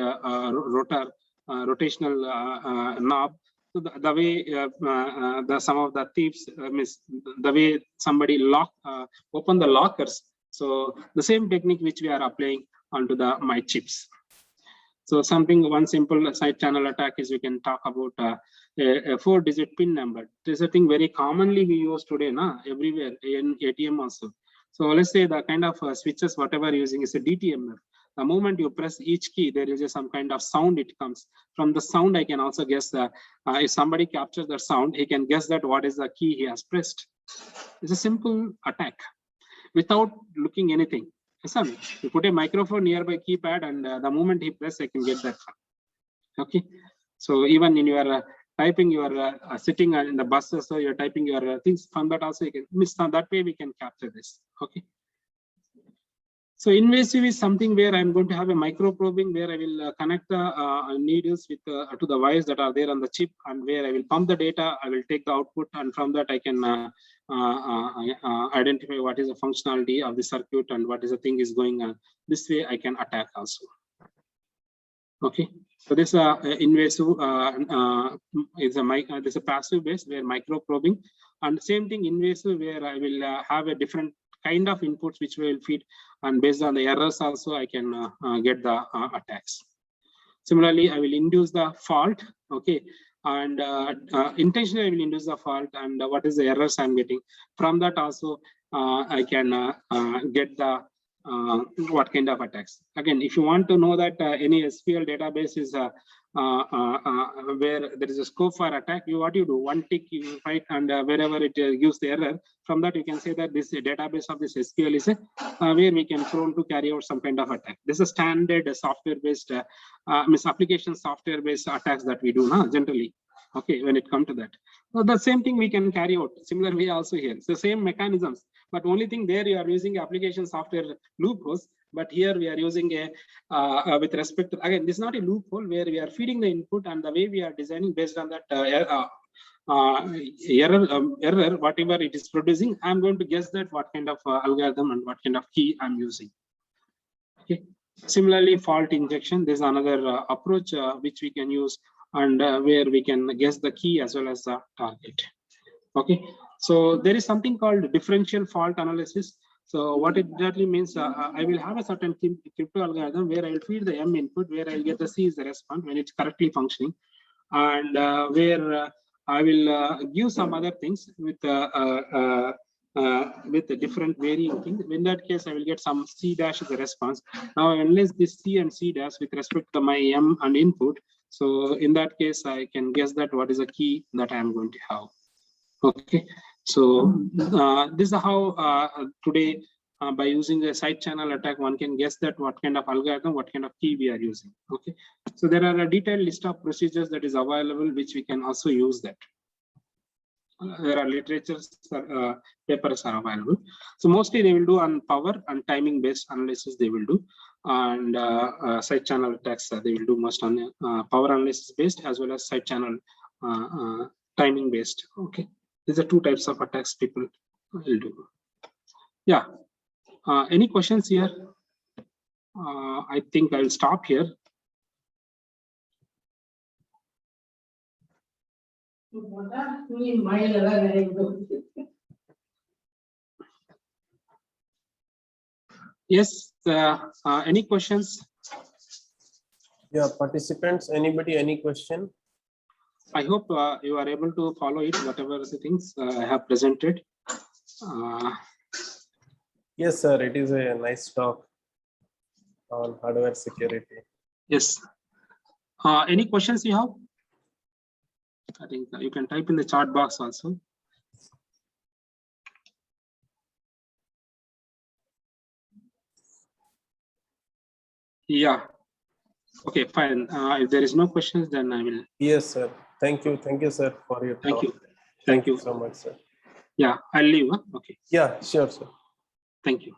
rotational knob. So the way some of the thieves miss the way somebody open the lockers. So the same technique which we are applying onto my chips. So one simple side channel attack is we can talk about a 4-digit PIN number. This is a thing very commonly we use today, everywhere in ATM also. So let's say the kind of switches whatever you're using is a DTMF. The moment you press each key, there is some kind of sound it comes. From the sound, I can also guess that if somebody captures the sound, he can guess that what is the key he has pressed. It's a simple attack without looking anything. You put a microphone nearby keypad, and the moment he presses, I can get that. Okay. So even in your typing, you are sitting in the bus, so you're typing your things. From that also, you can miss. That way we can capture this. Okay. So invasive is something where I'm going to have a micro probing where I will connect the needles with to the wires that are there on the chip, and where I will pump the data. I will take the output, and from that I can identify what is the functionality of the circuit and what is the thing is going on. This way I can attack also. Okay, so this invasive is a passive base where micro probing, and same thing invasive where I will have a different kind of inputs which will feed, and based on the errors also I can get the attacks. Similarly, I will induce the fault. Okay, and intentionally I will induce the fault, and what is the errors I'm getting. From that also I can get the what kind of attacks. Again, if you want to know that any SQL database is where there is a scope for attack, what you do, one tick you write, and wherever it gives the error, from that you can say that this database of this SQL is where we can prone to carry out some kind of attack. This is a standard software based application software based attacks that we do now generally. Okay, when it comes to that, so the same thing we can carry out similar way also here. It's the same mechanisms, but only thing there you are using application software loopholes, but here we are using a with respect to, again, this is not a loophole where we are feeding the input, and the way we are designing based on that error, whatever it is producing, I'm going to guess that what kind of algorithm and what kind of key I'm using. Okay. Similarly, fault injection, there's another approach which we can use, and where we can guess the key as well as the target. Okay, so there is something called differential fault analysis. So what it exactly means, I will have a certain crypto algorithm where I will feed the M input, where I will get the C is the response when it's correctly functioning, and where I will give some other things with a different varying things. In that case, I will get some C dash as a response. Now, unless this C and C dash with respect to my M and input, so in that case, I can guess that what is the key that I am going to have. Okay, so this is how today by using a side channel attack, one can guess that what kind of algorithm, what kind of key we are using. Okay, so there are a detailed list of procedures that is available, which we can also use that. There are literatures, papers are available. So mostly they will do on power and timing based analysis they will do, and side channel attacks they will do most on power analysis based as well as side channel timing based. Okay, these are two types of attacks people will do. Yeah, any questions here? I think I'll stop here. Yes, any questions? Yeah, participants, anybody, any question? I hope you are able to follow it, whatever the things I have presented. Yes, sir, it is a nice talk on hardware security. Yes. Any questions you have? I think you can type in the chat box also. Yeah. Okay, fine. If there is no questions, then I will. Yes, sir. Thank you, sir, for your Thank talk. you. Thank you so much, sir. Yeah, I'll leave. Huh? Okay. Yeah, sure, sir. Thank you.